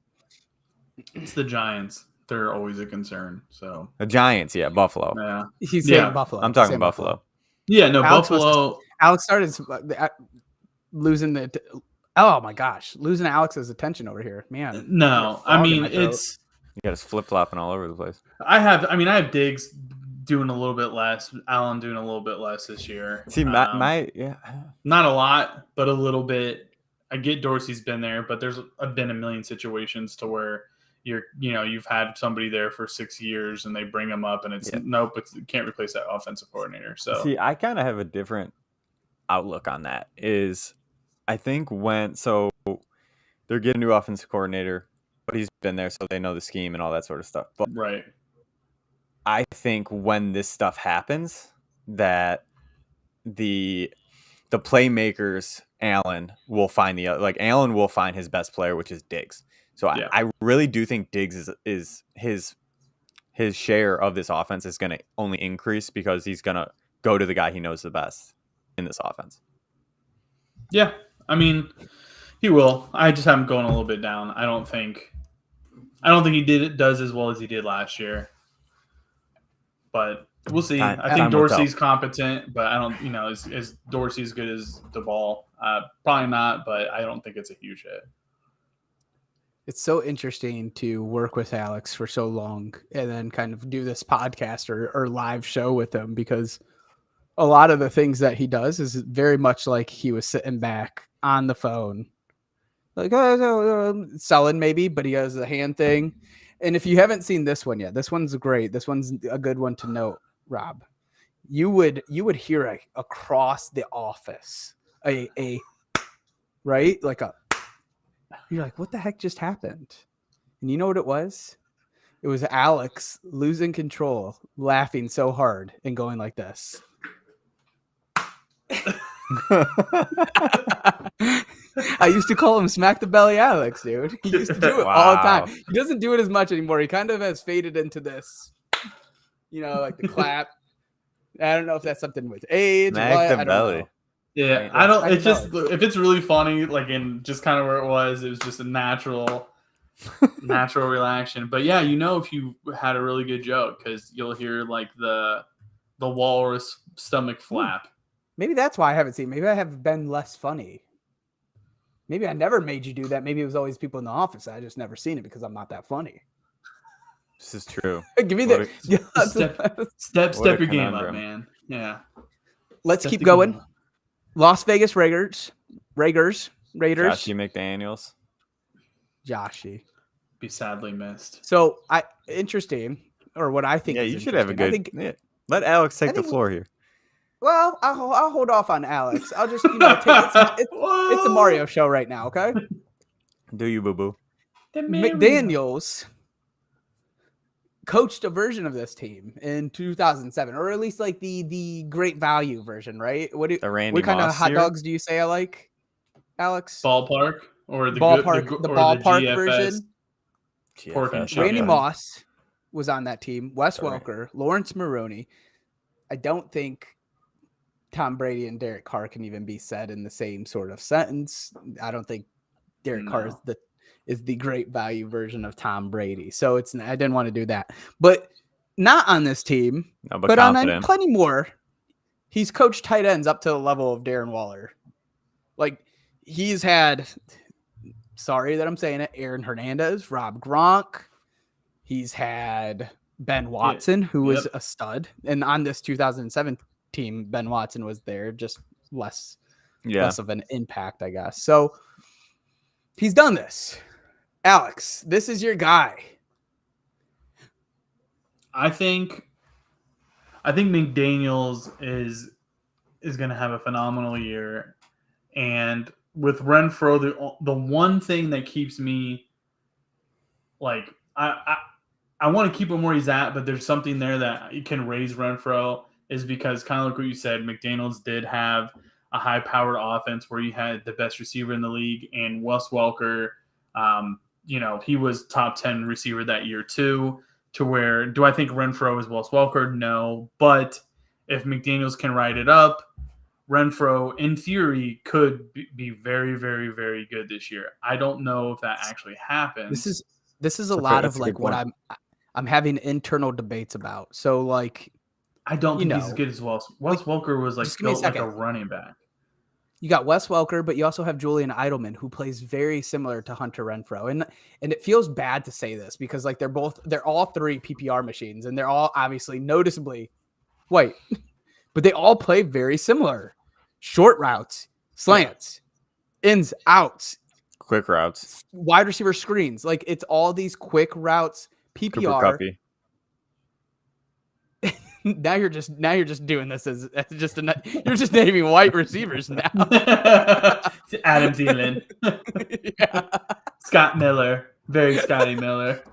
It's the Giants. They're always a concern. So the Giants, Buffalo. Yeah, he's saying Buffalo. I'm talking Buffalo. Yeah, no, Buffalo. Alex started losing losing Alex's attention over here, man. No, I mean it's you got us flip flopping all over the place. I have Diggs doing a little bit less, Allen doing a little bit less this year. See, not a lot, but a little bit. I get Dorsey's been there, but there's been a million situations to where you've had somebody there for 6 years and they bring them up and it's nope, you can't replace that offensive coordinator. So see, I kind of have a different outlook on that. I think they're getting a new offensive coordinator, but he's been there, so they know the scheme and all that sort of stuff. But right. I think when this stuff happens, that the playmakers, Allen will find Allen will find his best player, which is Diggs. So I really do think Diggs is his share of this offense is going to only increase because he's going to go to the guy he knows the best in this offense. Yeah, I mean, he will. I just have him going a little bit down. I I don't think he does as well as he did last year. But we'll see. I think Time will tell. Dorsey's competent, but I don't, is Dorsey as good as Daboll? Probably not, but I don't think it's a huge hit. It's so interesting to work with Alex for so long and then kind of do this podcast or live show with him, because a lot of the things that he does is very much like he was sitting back on the phone, like selling maybe, but he has the hand thing. And if you haven't seen this one yet, this one's great. This one's a good one to note, Rob. You would hear across the office a right, like a. You're like, what the heck just happened? And you know what it was? It was Alex losing control, laughing so hard and going like this. I used to call him Smack the Belly Alex, dude. He used to do it all the time. He doesn't do it as much anymore. He kind of has faded into this, like the clap. I don't know if that's something with age. Smack the belly. Know. Yeah, I don't. It's just if it's really funny, like in just kind of where it was just a natural reaction. But yeah, if you had a really good joke, because you'll hear like the walrus stomach flap. Maybe that's why I haven't seen. Maybe I have been less funny. Maybe I never made you do that. Maybe it was always people in the office. I just never seen it because I'm not that funny. This is true. Give me that. Step your game up, man. Yeah. Let's keep going. Las Vegas Raiders. Joshy McDaniels. Joshy. Be sadly missed. So interesting, or what I think. Yeah, you should have a good. Let Alex take the floor here. Well, I'll hold off on Alex. I'll just it's a Mario show right now, okay? Do you, boo boo? McDaniels coached a version of this team in 2007, or at least like the great value version, right? What kind of hot dogs do you say I like, Alex? Ballpark or the ballpark version? Pork and chicken. Randy Moss was on that team. Wes Welker, Lawrence Maroney. I don't think Tom Brady and Derek Carr can even be said in the same sort of sentence. I don't think Derek Carr is the great value version of Tom Brady. So I didn't want to do that. But not on this team, but on plenty more. He's coached tight ends up to the level of Darren Waller. Like he's had, sorry that I'm saying it, Aaron Hernandez, Rob Gronk. He's had Ben Watson, who was a stud. And on this 2007 team, Ben Watson was there, just less of an impact, I guess. So he's done this. Alex, this is your guy. I think McDaniels is going to have a phenomenal year, and with Renfrow, the one thing that keeps me like I want to keep him where he's at, but there's something there that can raise Renfrow is because kind of like what you said, McDaniels did have a high-powered offense where you had the best receiver in the league, and Wes Welker, he was top 10 receiver that year too, to where do I think Renfrow is Wes Welker? No. But if McDaniels can ride it up, Renfrow, in theory, could be very, very, very good this year. I don't know if that actually happens. This is a lot of like what I'm having internal debates about. So like I don't think he's as good as Wes Welker was like built like a running back. You got Wes Welker, but you also have Julian Edelman, who plays very similar to Hunter Renfrow. And it feels bad to say this because like they're all three PPR machines, and they're all obviously noticeably white, but they all play very similar. Short routes, slants, ins, outs, quick routes, wide receiver screens. Like it's all these quick routes, PPR. Now you're just doing this as just you're just naming white receivers now. Adam Thielen, Scott Miller, very Scotty Miller.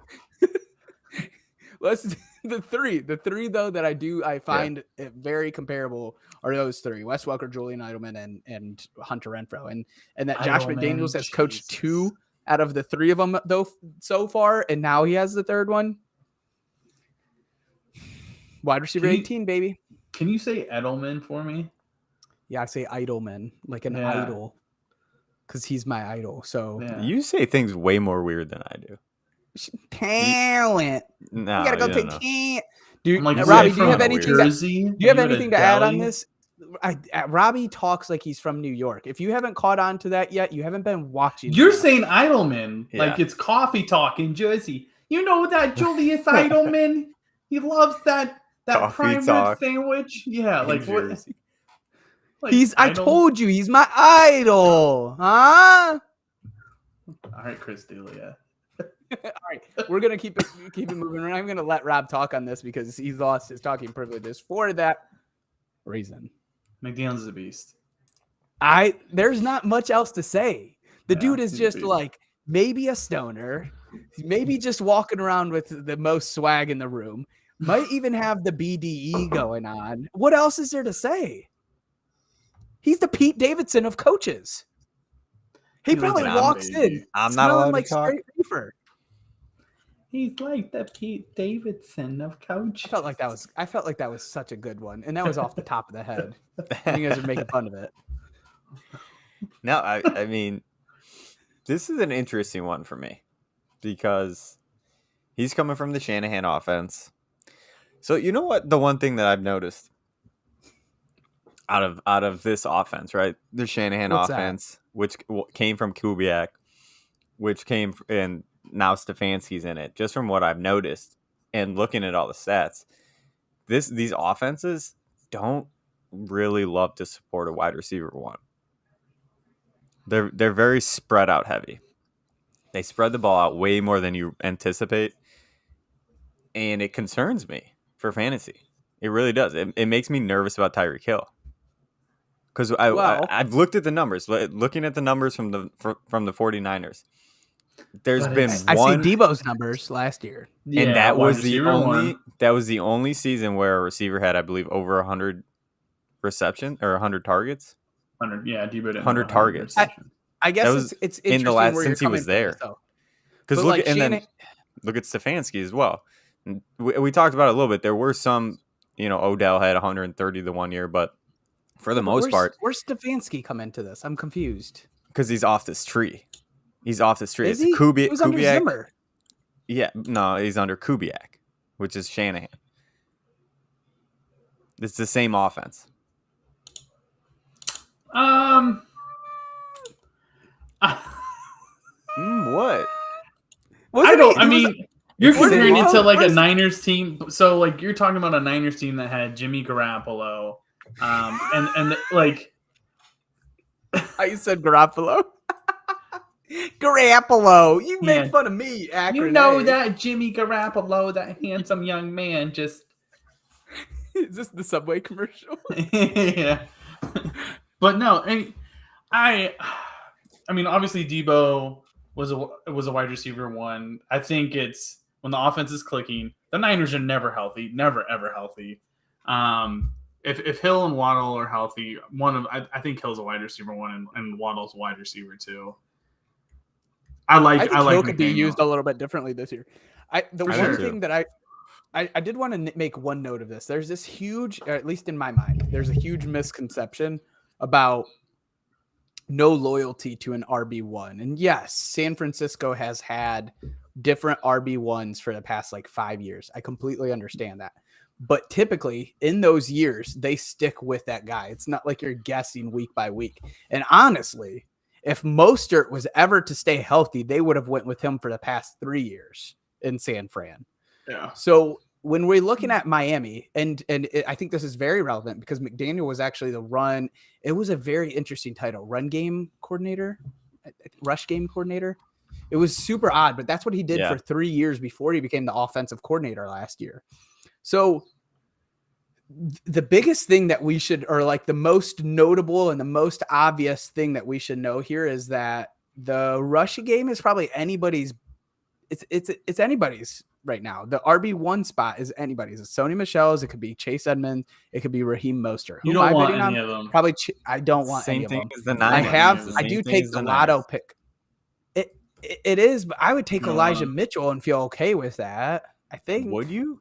The three though that I find it very comparable are those three: Wes Welker, Julian Edelman, and Hunter Renfrow, and that Josh McDaniels has coached two out of the three of them though so far, and now he has the third one. Wide receiver 18, baby. Can you say Edelman for me? Yeah, I say Idleman, like an idol, because he's my idol. So you say things way more weird than I do. Talent. No, You gotta go you take don't know. talent. Dude, I'm like, You Robbie, said do you have from anything? Jersey? Do you have Are at a anything to add on deli? this? Robbie talks like he's from New York. If you haven't caught on to that yet, you haven't been watching. You're enough. saying Idleman, Yeah. like it's coffee talk in Jersey. You know that Julius Idleman? He loves that Coffee prime rib talk sandwich. Yeah, in like what? Jersey. Like I Idle- told you, he's my idol, huh? All right, Chris D'Elia. All right, we're gonna keep it moving. I'm gonna let Rob talk on this because he's lost his talking privileges for that reason. McDaniel's is a beast. There's not much else to say. The Yeah, dude is he's a just beast. like maybe a stoner, maybe just walking around with the most swag in the room. Might even have the BDE going on. What else is there to say? He's the Pete Davidson of coaches. He probably lives in walks in baby. I'm not smelling allowed to like talk. straight reefer. He's like the Pete Davidson of coach. I felt like that was such a good one, and that was off the top of the head. You guys are making fun of it. No, I mean, this is an interesting one for me because he's coming from the Shanahan offense. So you know what? The one thing that I've noticed out of this offense, right? The Shanahan What's that? offense, which came from Kubiak, which came and now Stefanski's in it. Just from what I've noticed and looking at all the stats, these offenses don't really love to support a wide receiver one. They're very spread out heavy. They spread the ball out way more than you anticipate, and it concerns me for fantasy. It really does. It makes me nervous about Tyreek Hill because I've looked at the numbers. Looking at the numbers from the 49ers, there's But been I one. see Debo's numbers last year. And that wide was the receiver only one. that was the only season where a receiver had, I believe, over 100 reception or 100 targets. 100. Yeah, Debo didn't 100 have targets. receptions. I That guess was it's in interesting the last where since he you're was coming from there. this, though. Because But, look like, at, and then look at Stefanski as well. And we talked about it a little bit. There were some, Odell had 130 the one year, but for the most part, where's Stefanski come into this? I'm confused. because he's off this tree. He's off this tree. Is It's he? Kubiak. He was under Zimmer. Yeah, no, he's under Kubiak, which is Shanahan. It's the same offense. What? I don't. I He was- mean, you're It's the comparing same it to like a offense. Niners team. So like you're talking about a Niners team that had Jimmy Garoppolo, and like I said Garoppolo. Garoppolo. You Yeah. made fun of me, Akron. you know that Jimmy Garoppolo, that handsome young man, just Is this the Subway commercial? yeah. But no, I mean, obviously Debo was a wide receiver one. I think it's when the offense is clicking, the Niners are never healthy, never ever healthy. If Hill and Waddle are healthy, I think Hill's a wide receiver one and Waddle's a wide receiver two. I think like Hill could be McDaniel. used a little bit differently this year. The For one sure. thing that I did want to make one note of this. There's this huge, or at least in my mind, there's a huge misconception about no loyalty to an RB1. And yes, San Francisco has had different RB1s for the past like 5 years. I completely understand that. But typically in those years, they stick with that guy. It's not like you're guessing week by week. And honestly, if Mostert was ever to stay healthy, they would have went with him for the past 3 years in San Fran. Yeah. So when we're looking at Miami, I think this is very relevant because McDaniel was actually the run. It was a very interesting title, run game coordinator, rush game coordinator. It was super odd, but that's what he did for 3 years before he became the offensive coordinator last year. So the biggest thing that we should, or like the most notable and the most obvious thing that we should know here is that the rushing game is probably anybody's. It's anybody's right now. The RB1 spot is anybody's. It's Sony Michel's. It could be Chase Edmonds. It could be Raheem Mostert. You Who don't am I want betting any on? of them. Probably. I don't want Same any of thing them. as the I Niners. I do take the lotto pick. It is, but I would take No, Elijah Mitchell and feel okay with that. I think. Would you?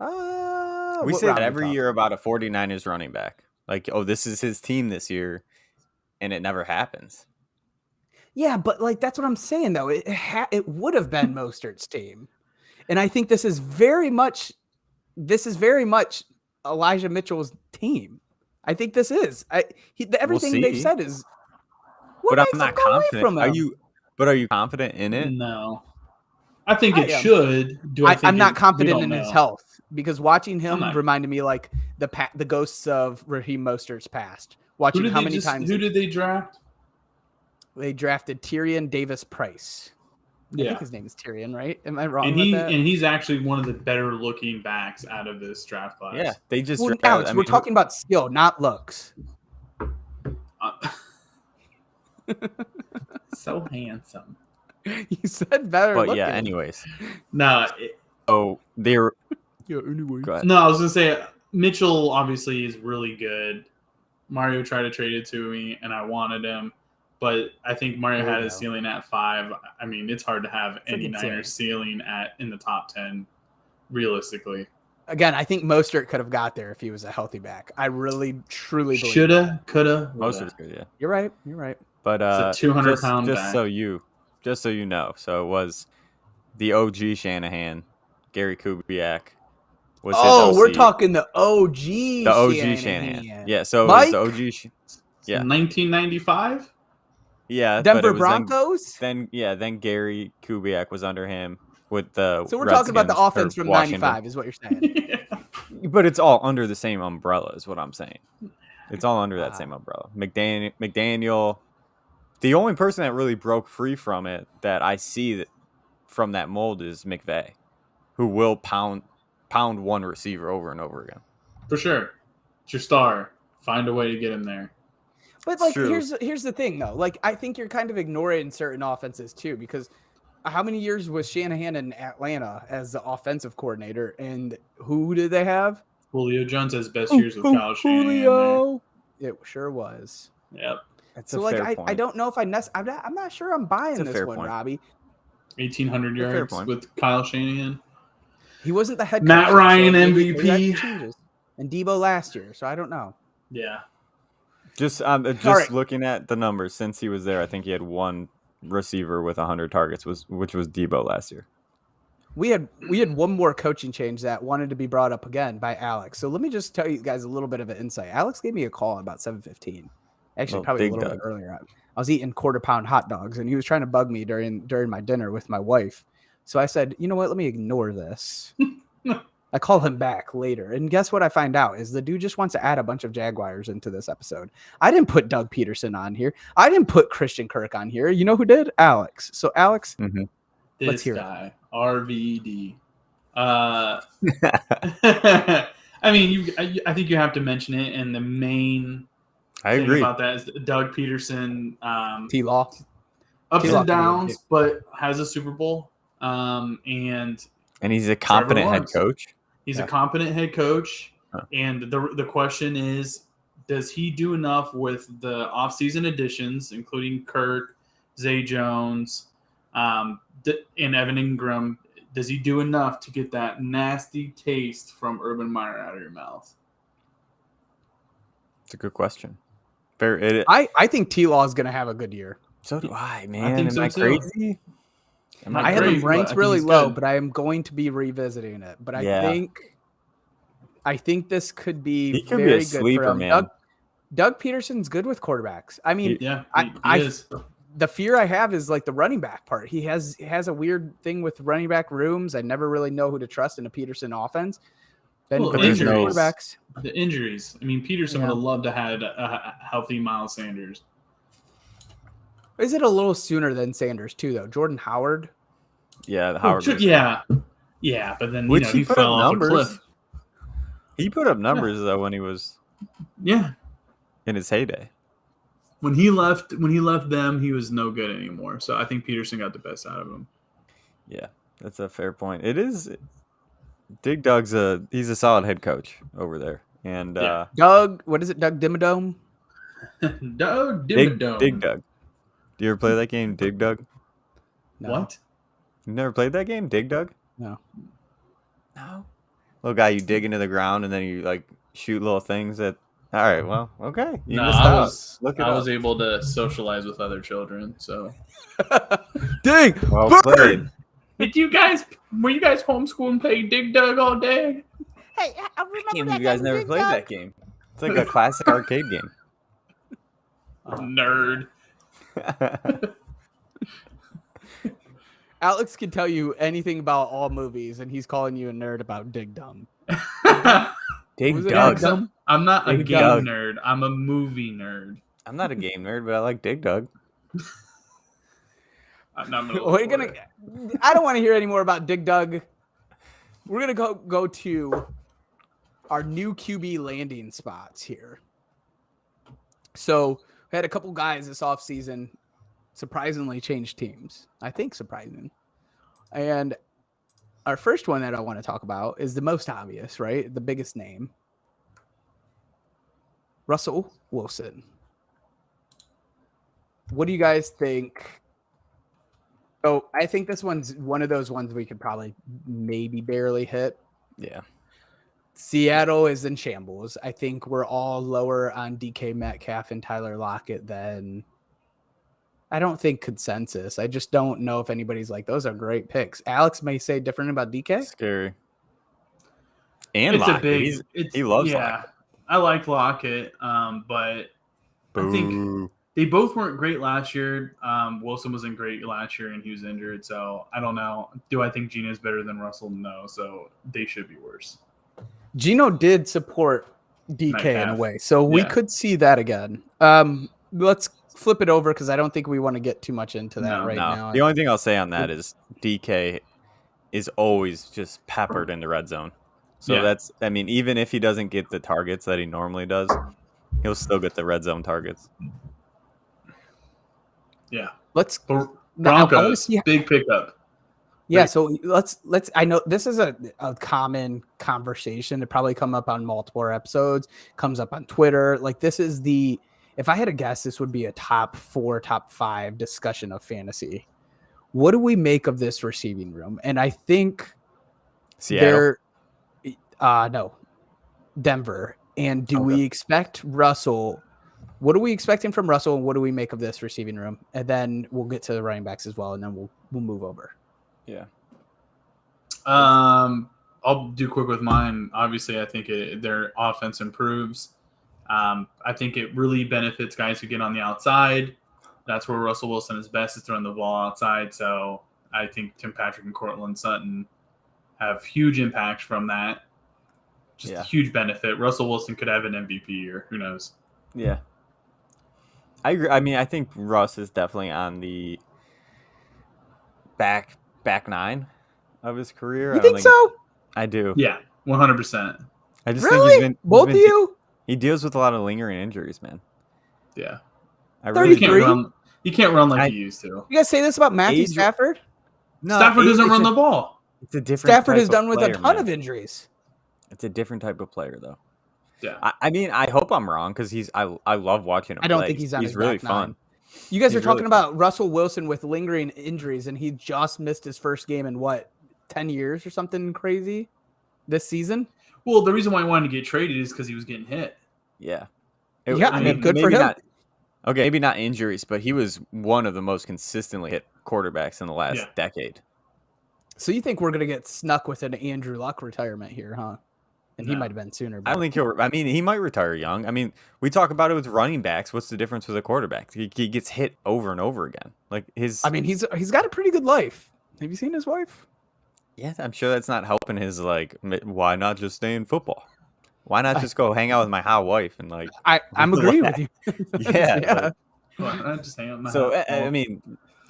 We what say round that are we every talking? year about a 49ers running back. Like, oh, this is his team this year, and it never happens. Yeah, but like that's what I'm saying though. It would have been Mostert's team, and I think this is very much Elijah Mitchell's team. I think this is. Everything they've see. said is what But I'm makes them not go away confident. from him. Are you confident in it? No, I think I it am. should. Do I think I'm not we confident don't in his know. health because watching him not. reminded me like the ghosts of Raheem Mostert's past. Watching how many times Who did they draft? they drafted Tyrion Davis Price. I Yeah, think his name is Tyrion, right? Am I wrong and with that? he's actually one of the better looking backs out of this draft class. Yeah, they just. Well, drafted- Alex, I we're mean, talking about skill, not looks. So handsome. You said better But looking. yeah, anyways. No, Oh, they're. Yeah, anyway. Go ahead. no, I was gonna say Mitchell obviously is really good. Mario tried to trade it to me, and I wanted him, but I think Mario There had you his go. ceiling at 5. I mean, it's hard to have a any good Niners ceiling in the top 10, realistically. Again, I think Mostert could have got there if he was a healthy back. I really, truly believe Shoulda, that. coulda, Most woulda. of it's good, yeah. You're right. You're right. But It's a 200-pound just back. so you know. So it was the OG Shanahan, Gary Kubiak was his Oh, we're OC. talking the OG. The OG Shanahan. Yeah, so Mike? it was the OG. Yeah. 1995. Yeah, but Denver it was Broncos. then Gary Kubiak was under him with the. So we're talking about the Redskins, or offense from Washington. '95, is what you're saying. But it's all under the same umbrella, is what I'm saying. It's all under that Wow. same umbrella. McDaniel. The only person that really broke free from it that I see that from that mold is McVay, who will pound one receiver over and over again. For sure. It's your star. Find a way to get him there. But like, True. here's the thing though. Like, I think you're kind of ignoring certain offenses too, because how many years was Shanahan in Atlanta as the offensive coordinator, and who did they have? Julio Jones has best years with Kyle Shanahan. Julio. It sure was. There. Yep. That's So a like, fair I point. don't know if I'm not sure I'm buying It's a this fair one, point. Robbie. 1,800 Fair yards point. with Kyle Shanahan. He wasn't the head coach. Matt so Ryan maybe MVP. that changes. And Debo last year, so I don't know. Yeah. Just right. looking at the numbers since he was there, I think he had one receiver with 100 targets, which was Debo last year. We had one more coaching change that wanted to be brought up again by Alex. So let me just tell you guys a little bit of an insight. Alex gave me a call about 7:15. Actually, Oh, probably a Big little Doug. bit earlier. I was eating quarter-pound hot dogs, and he was trying to bug me during my dinner with my wife. So I said, you know what? Let me ignore this. I call him back later, and guess what I find out is the dude just wants to add a bunch of Jaguars into this episode. I didn't put Doug Peterson on here. I didn't put Christian Kirk on here. You know who did? Alex. So Alex, Mm-hmm. Let's This hear it. guy. RVD. I mean, I think you have to mention it, and the main I thing agree. about that is Doug Peterson, T-Law. ups T-Law and can be a downs, dick. but has a Super Bowl. And And he's a competent head Lawrence. coach. he's Yeah. a competent head coach. Huh. And the question is, does he do enough with the offseason additions, including Kirk, Zay Jones, and Evan Ingram? Does he do enough to get that nasty taste from Urban Meyer out of your mouth? It's a good question. Fair. I think T-Law is going to have a good year. So do I, man. think Am so I too. crazy? Am Not I have great, him but ranked I think really he's low, good. but I am going to be revisiting it. But Yeah. I think this could be He could very be a good sleeper, for him. man. Doug Peterson's good with quarterbacks. I mean, Yeah, I- he is. the fear I have is like the running back part. He has a weird thing with running back rooms. I never really know who to trust in a Peterson offense. Then Well, but there's there's no- quarterbacks. The injuries. I mean, Peterson Yeah. would have loved to have a healthy Miles Sanders. Is it a little sooner than Sanders too, though? Jordan Howard. Yeah, the Howard. was- Yeah, but then Which he he put fell up off numbers. a cliff. He put up numbers though when he was Yeah, in his heyday. when he left them, he was no good anymore. So I think Peterson got the best out of him. Yeah, that's a fair point. It is. Dig Doug's he's a solid head coach over there, and Yeah. Doug, what is it? Doug Dimmadome? Doug Dig Dimmadome. Doug. Do you ever play that game, Dig Doug? No. What? You never played that game, Dig Doug? No. No. Little guy, you dig into the ground and then you like shoot little things at All right. Well, okay. You No, missed I out. was Look it I up. was able to socialize with other children. So, Dang. Well Bird! played. were you guys homeschool and play Dig Dug all day? Hey, I I remember can't that believe you guys game, never Big played Dog? that game. It's like a classic arcade game. Nerd. Alex can tell you anything about all movies, and he's calling you a nerd about Dig Dum. Dig Was it Dug. Dig Dum? I'm not a Dig game Dug. nerd. I'm a movie nerd. I'm not a game nerd, but I like Dig Dug. I'm not gonna We're gonna. I don't want to hear any more about Dig Dug. We're gonna go to our new QB landing spots here. So we had a couple guys this offseason surprisingly change teams. I think surprising. And our first one that I want to talk about is the most obvious, right? The biggest name. Russell Wilson. What do you guys think? So I think this one's one of those ones we could probably maybe barely hit. Yeah. Seattle is in shambles. I think we're all lower on DK Metcalf and Tyler Lockett than I don't think consensus. I just don't know if anybody's like, those are great picks. Alex may say different about DK. Scary. And It's Lockett. a big. He loves yeah. Lockett. I like Lockett, but I think Boo. they both weren't great last year. Wilson wasn't great last year, and he was injured. So I don't know. Do I think Gino's better than Russell? No. So they should be worse. Gino did support DK in a Metcalf. way, so we Yeah. could see that again. Let's flip it over because I don't think we want to get too much into that right now. The only thing I'll say on that is DK is always just peppered in the red zone. So Yeah. that's, I mean, even if he doesn't get the targets that he normally does, he'll still get the red zone targets. Yeah. Let's But I wanna Broncos, see- big pickup. Yeah, so let's. I know this is a common conversation. It probably come up on multiple episodes. Comes up on Twitter. Like this is the. If I had to guess, this would be a top 4, top 5 discussion of fantasy. What do we make of this receiving room? And I think Seattle. no, Denver. And do we expect Russell? What are we expecting from Russell? And what do we make of this receiving room? And then we'll get to the running backs as well, and then we'll move over. Yeah. I'll do quick with mine. Obviously, I think their offense improves. I think it really benefits guys who get on the outside. That's where Russell Wilson is best, is throwing the ball outside. So I think Tim Patrick and Cortland Sutton have huge impacts from that. Just a huge benefit. Russell Wilson could have an MVP year. Who knows? Yeah. I agree. I mean, I think Russ is definitely on the back 9 of his career. You think so? I do. Yeah, 100%. I just Really? think Both of you? He deals with a lot of lingering injuries, man. Yeah. I really He can't 33? run. He can't run like he used to. You guys say this about Matthew Age- Stafford? No, Stafford doesn't it's run a- the ball. It's a different. Stafford type is done of with player, a ton man. of injuries. It's a different type of player, though. Yeah. I mean, I hope I'm wrong because I love watching him. I don't play. think he's on his really back fun. nine. You guys He's are talking really about Russell Wilson with lingering injuries, and he just missed his first game in 10 years or something crazy this season? Well, the reason why he wanted to get traded is because he was getting hit. Yeah. Yeah, I mean, good for maybe him. Maybe not injuries, but he was one of the most consistently hit quarterbacks in the last Yeah. decade. So you think we're going to get snuck with an Andrew Luck retirement here, huh? And he No. might have been sooner. I don't think he'll. I mean, he might retire young. I mean, we talk about it with running backs. What's the difference with a quarterback? He gets hit over and over again. Like his. I mean, he's got a pretty good life. Have you seen his wife? Yeah, I'm sure that's not helping his like. Why not just stay in football? Why not just go hang out with my hot wife and like? I'm agreeing with you. Yeah. Well, just hang out in the So house. I mean,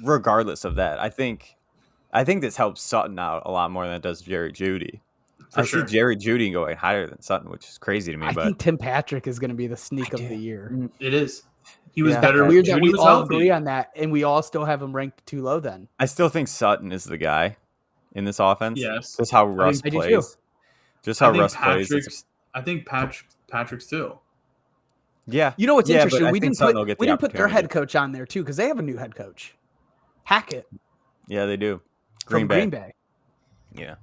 regardless of that, I think this helps Sutton out a lot more than it does Jerry Jeudy. For I sure. see Jerry Jeudy going higher than Sutton, which is crazy to me. I But think Tim Patrick is going to be the sneak of the year. It is. He was Yeah. better. Weird that when we he was all healthy. agree on that, and we all still have him ranked too low then. I still think Sutton is the guy in this offense. Yes. Just how Russ I do too. plays. Just how I think Russ plays. I think Patrick's too. Yeah. You know what's Yeah, but interesting? I We think didn't Sutton will get the put their head opportunity. coach on there too because they have a new head coach, Hackett Yeah, they do. from Green Bay. Yeah.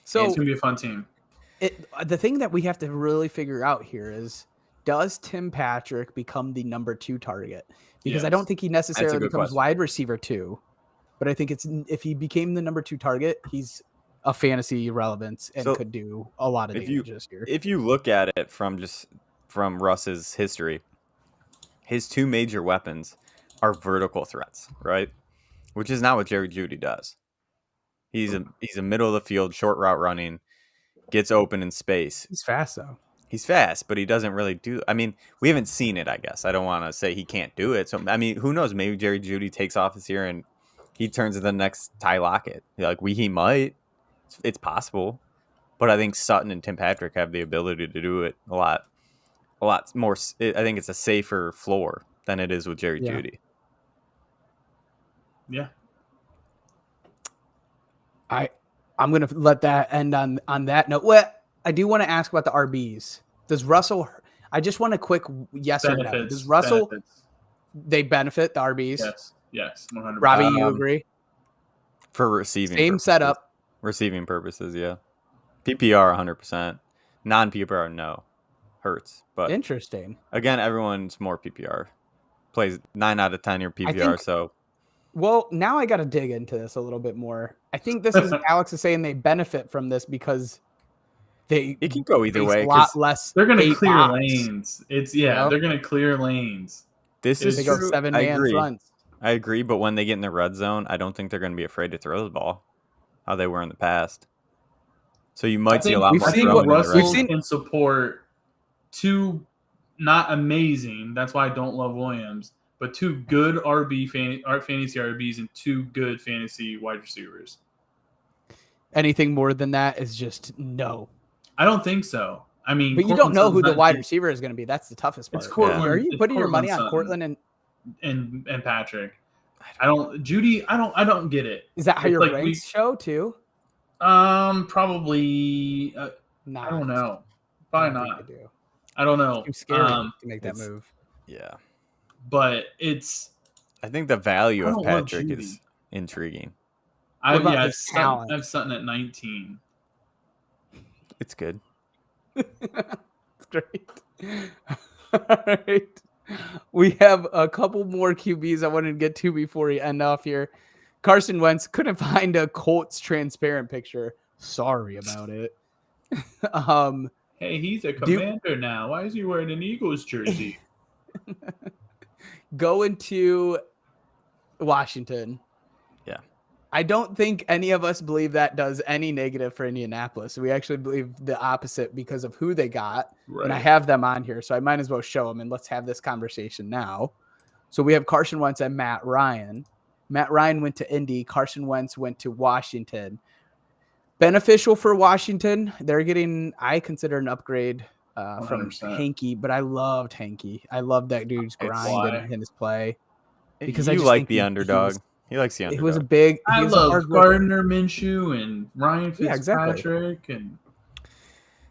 So It's gonna be a fun team. the thing that we have to really figure out here is does Tim Patrick become the number 2 target? Because I Yes. don't think he necessarily good becomes question. wide receiver 2, but I think if he became the number 2 target, he's a fantasy relevance and So, could do a lot of if you damage this year. if you look at it from Russ's history, his 2 major weapons are vertical threats, right? Which is not what Jerry Jeudy does. He's a middle of the field, short route running, gets open in space. He's fast though. He's fast, but he doesn't really do. I mean, we haven't seen it. I guess I don't want to say he can't do it. So I mean, who knows? Maybe Jerry Jeudy takes off this year and he turns into the next Ty Lockett. He might. It's possible, but I think Sutton and Tim Patrick have the ability to do it a lot more. I think it's a safer floor than it is with Jerry Yeah. Jeudy. Yeah. I'm gonna let that end on that note. Well, I do want to ask about the RBs. Does Russell? I just want a quick yes or no. Benefits. Does Russell? Benefits. They benefit the RBs. Yes. 100%. Robbie, you agree? For receiving Same purposes. setup. Receiving purposes, yeah. PPR 100%. Non PPR, no. Hurts, but Interesting. again, everyone's more PPR. Plays 9 out of 10 your PPR, think- so Well, now I got to dig into this a little bit more. I think this is Alex is saying they benefit from this because they it can go either face way. a lot 'Cause less. They're going to eight clear box. lanes. They're Yep. going to clear lanes. this They is They go true. 7-man fronts. I agree, but when they get in the red zone, I don't think they're going to be afraid to throw the ball, how they were in the past. So you might see a lot we've more seen throwing what in the red Russell zone. can support 2 not amazing. That's why I don't love Williams, but 2 good fantasy RBs and 2 good fantasy wide receivers. Anything more than that is just no. I don't think so. I mean, But you don't know Cortland who the Sutton's wide not- receiver is going to be. That's the toughest part. It's Cortland. Are you it's putting your money on Sutton Cortland and and Patrick? I don't. Judy. I don't get it. is that how It's your like ranks show too? Probably. Nah, I don't know. I Probably don't think not. they do. I don't know. Too scary to make that it's- move. Yeah. But it's. I think the value I of don't love Patrick Judy. is intriguing. I about yeah. his talent? I've Sutton at 19. It's good. It's great. All right. We have a couple more QBs I wanted to get to before we end off here. Carson Wentz couldn't find a Colts transparent picture. Sorry about it. Hey, he's a commander now. Why is he wearing an Eagles jersey? Going to Washington. Yeah. I don't think any of us believe that does any negative for Indianapolis. We actually believe the opposite because of who they got. Right. And I have them on here, so I might as well show them, and let's have this conversation now. So we have Carson Wentz and Matt Ryan. Matt Ryan went to Indy. Carson Wentz went to Washington. Beneficial for Washington. They're getting, I consider, an upgrade from 100%. Hankey, but I loved Hankey. I love that dude's grind and his play. Because I you just like think the underdog. He likes the It underdog. was a big. I he was a love hard worker. Gardner Minshew and Ryan Yeah, exactly. Fitzpatrick and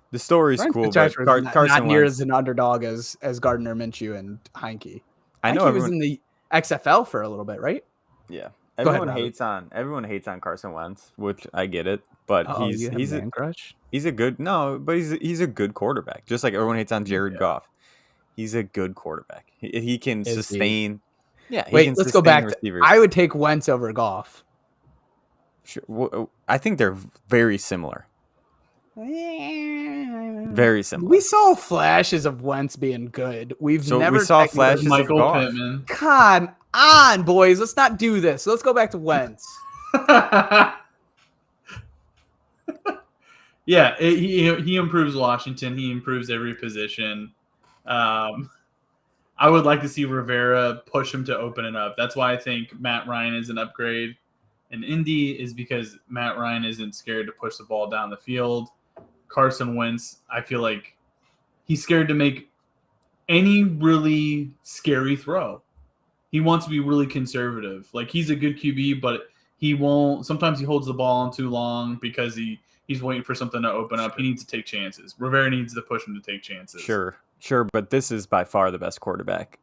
The story's Ryan cool, but Fitzpatrick was not Carson near Wentz. as an underdog as Gardner Minshew and Heineke. I know Heineke was everyone. in the XFL for a little bit, right? Yeah, Go ahead, everyone hates on Carson Wentz, which I get it. But he's a man crush. he's a good he's a good quarterback. Just like everyone hates on Jared Goff, he's a good quarterback. He can Is he? sustain. Yeah, he Wait, can let's go sustain back. Receivers. I would take Wentz over Goff. Sure. I think they're very similar. Very similar. We saw flashes of Wentz being good. We saw technically- flashes of Michael Goff. Pittman. Come on, boys. Let's not do this. Let's go back to Wentz. Yeah, he improves Washington. He improves every position. I would like to see Rivera push him to open it up. That's why I think Matt Ryan is an upgrade. And Indy is because Matt Ryan isn't scared to push the ball down the field. Carson Wentz, I feel like he's scared to make any really scary throw. He wants to be really conservative. Like, he's a good QB, but he won't. Sometimes he holds the ball on too long because he's waiting for something to open up. He needs to take chances. Rivera needs to push him to take chances. Sure, but this is by far the best quarterback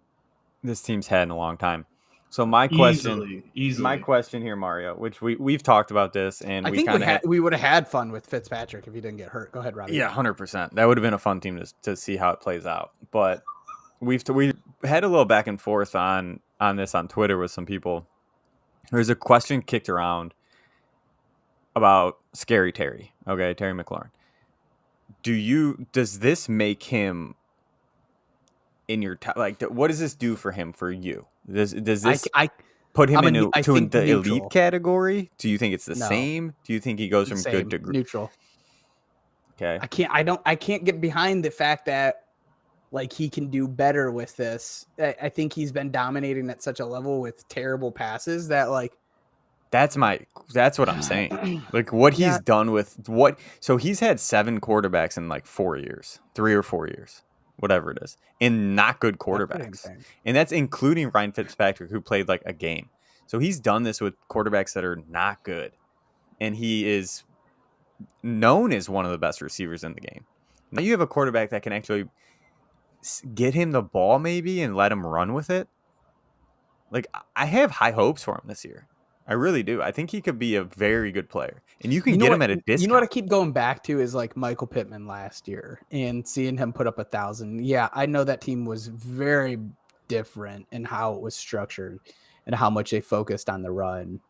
this team's had in a long time. So my question Easily. here, Mario, which we've talked about this, and I think we would have had fun with Fitzpatrick if he didn't get hurt. Go ahead, Robbie. Yeah, 100%. That would have been a fun team to see how it plays out. But we had a little back and forth on this on Twitter with some people. There's a question kicked around about Scary Terry. Okay, Terry McLaurin. Does this make him in your like? What does this do for him for you? Does this put him into the elite category? Do you think it's the same? Do you think he goes from good to neutral? Okay. I can't get behind the fact that like he can do better with this. I think he's been dominating at such a level with terrible passes that like that's what I'm saying. Like what he's done with so he's had 7 quarterbacks in like 4 years, 3 or 4 years, whatever it is, and not good quarterbacks. And that's including Ryan Fitzpatrick, who played like a game. So he's done this with quarterbacks that are not good. And he is known as one of the best receivers in the game. Now you have a quarterback that can actually get him the ball maybe and let him run with it. Like I have high hopes for him this year. I really do. I think he could be a very good player, and you can get him at a discount. You know what I keep going back to is like Michael Pittman last year and seeing him put up 1,000. Yeah, I know that team was very different in how it was structured and how much they focused on the run.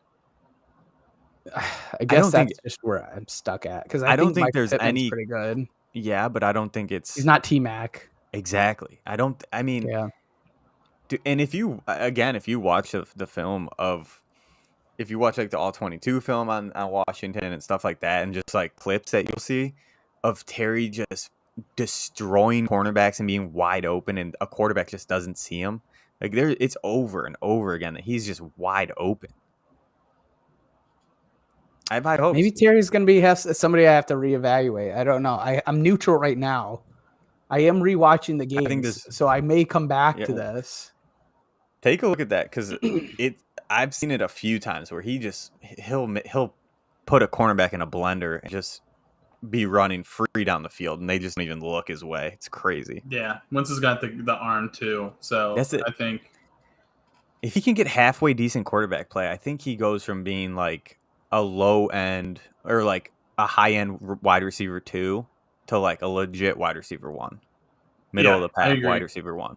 I guess that's just where I'm stuck at because I don't think there's any pretty good. Yeah, but I don't think he's not T-Mac. Exactly. And if you watch the film of. If you watch like the All 22 film on Washington and stuff like that, and just like clips that you'll see of Terry just destroying cornerbacks and being wide open, and a quarterback just doesn't see him, like it's over and over again that he's just wide open. I have high hopes. Maybe Terry's going to be somebody I have to reevaluate. I don't know. I'm neutral right now. I am rewatching the games, so I may come back to this. Take a look at that because I've seen it a few times where he'll put a cornerback in a blender and just be running free down the field, and they just don't even look his way. It's crazy. Yeah, Wentz has got the arm too, so that's it. I think if he can get halfway decent quarterback play, I think he goes from being like a low end or like a high end wide receiver 2 to like a legit wide receiver 1, middle of the pack wide receiver 1.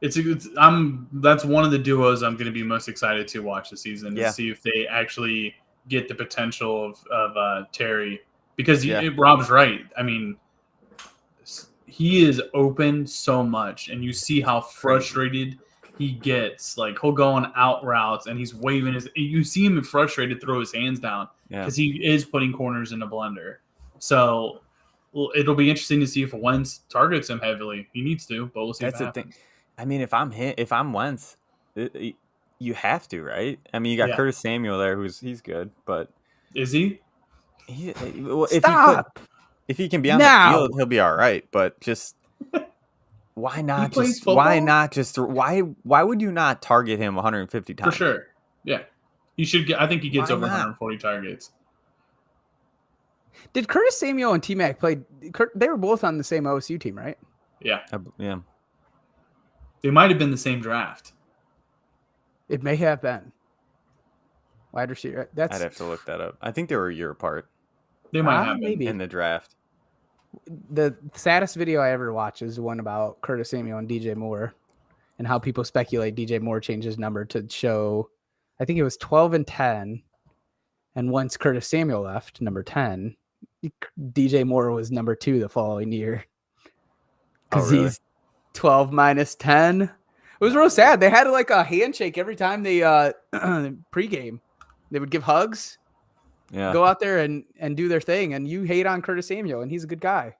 That's one of the duos I'm going to be most excited to watch this season to see if they actually get the potential of Terry, because Rob's right. I mean, he is open so much, and you see how frustrated he gets. Like he'll go on out routes and he's waving you see him frustrated, throw his hands down because he is putting corners in a blender. So it'll be interesting to see if Wentz targets him heavily. He needs to, but we'll see. That's the thing. I mean, if I'm Wentz, you have to, right? I mean, you got Curtis Samuel there, he's good, but is he? If he can be on the field, he'll be all right. But just why not? Why would you not target him 150 times? For sure, yeah, he should get. I think he gets over 140 targets. Did Curtis Samuel and T-Mac play? They were both on the same OSU team, right? Yeah. Yeah. They might have been the same draft. It may have been. Wide receiver. I'd have to look that up. I think they were a year apart. They might have been in the draft. The saddest video I ever watched is one about Curtis Samuel and DJ Moore and how people speculate DJ Moore changed his number to show, I think it was 12 and 10. And once Curtis Samuel left, number 10, DJ Moore was number 2 the following year. Because he's 12 minus 10. It was real sad. They had like a handshake every time they pregame. They would give hugs. Yeah. Go out there and do their thing. And you hate on Curtis Samuel, and he's a good guy.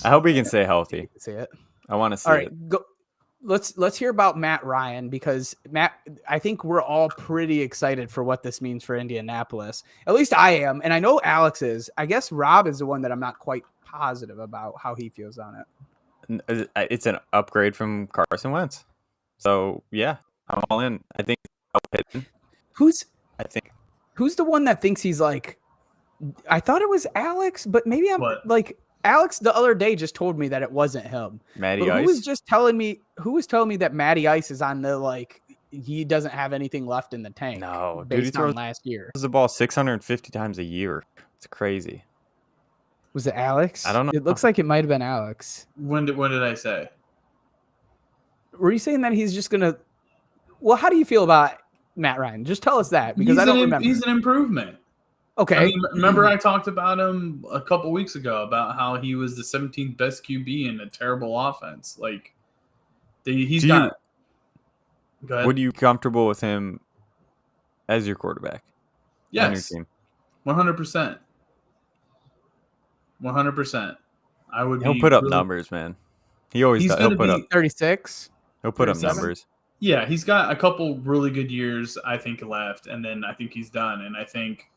I hope he can stay healthy. See it. I want to see it. Let's hear about Matt Ryan, because I think we're all pretty excited for what this means for Indianapolis. At least I am, and I know Alex is. I guess Rob is the one that I'm not quite positive about how he feels on it. It's an upgrade from Carson Wentz. So, yeah, I'm all in. I think Who's the one that thinks he's like, I thought it was Alex, but maybe I'm like, Alex the other day just told me that it wasn't him. Matty But Ice. who was telling me that Matty Ice is on the like he doesn't have anything left in the tank? No, dude, based he throws on last year. the ball 650 times a year. It's crazy. Was it Alex? I don't know. It looks like it might have been Alex. When did I say? Were you saying that he's just gonna? Well, how do you feel about Matt Ryan? Just tell us that because I don't remember. He's an improvement. Okay. I mean, remember I talked about him a couple weeks ago about how he was the 17th best QB in a terrible offense. Like, he's got. Go ahead. Would you be comfortable with him as your quarterback? Yes. 100%. 100%. I would. He'll put up numbers, man. He always does. He'll put up 36. He'll put up 37? numbers. Yeah, he's got a couple really good years, I think, left, and then I think he's done. And I think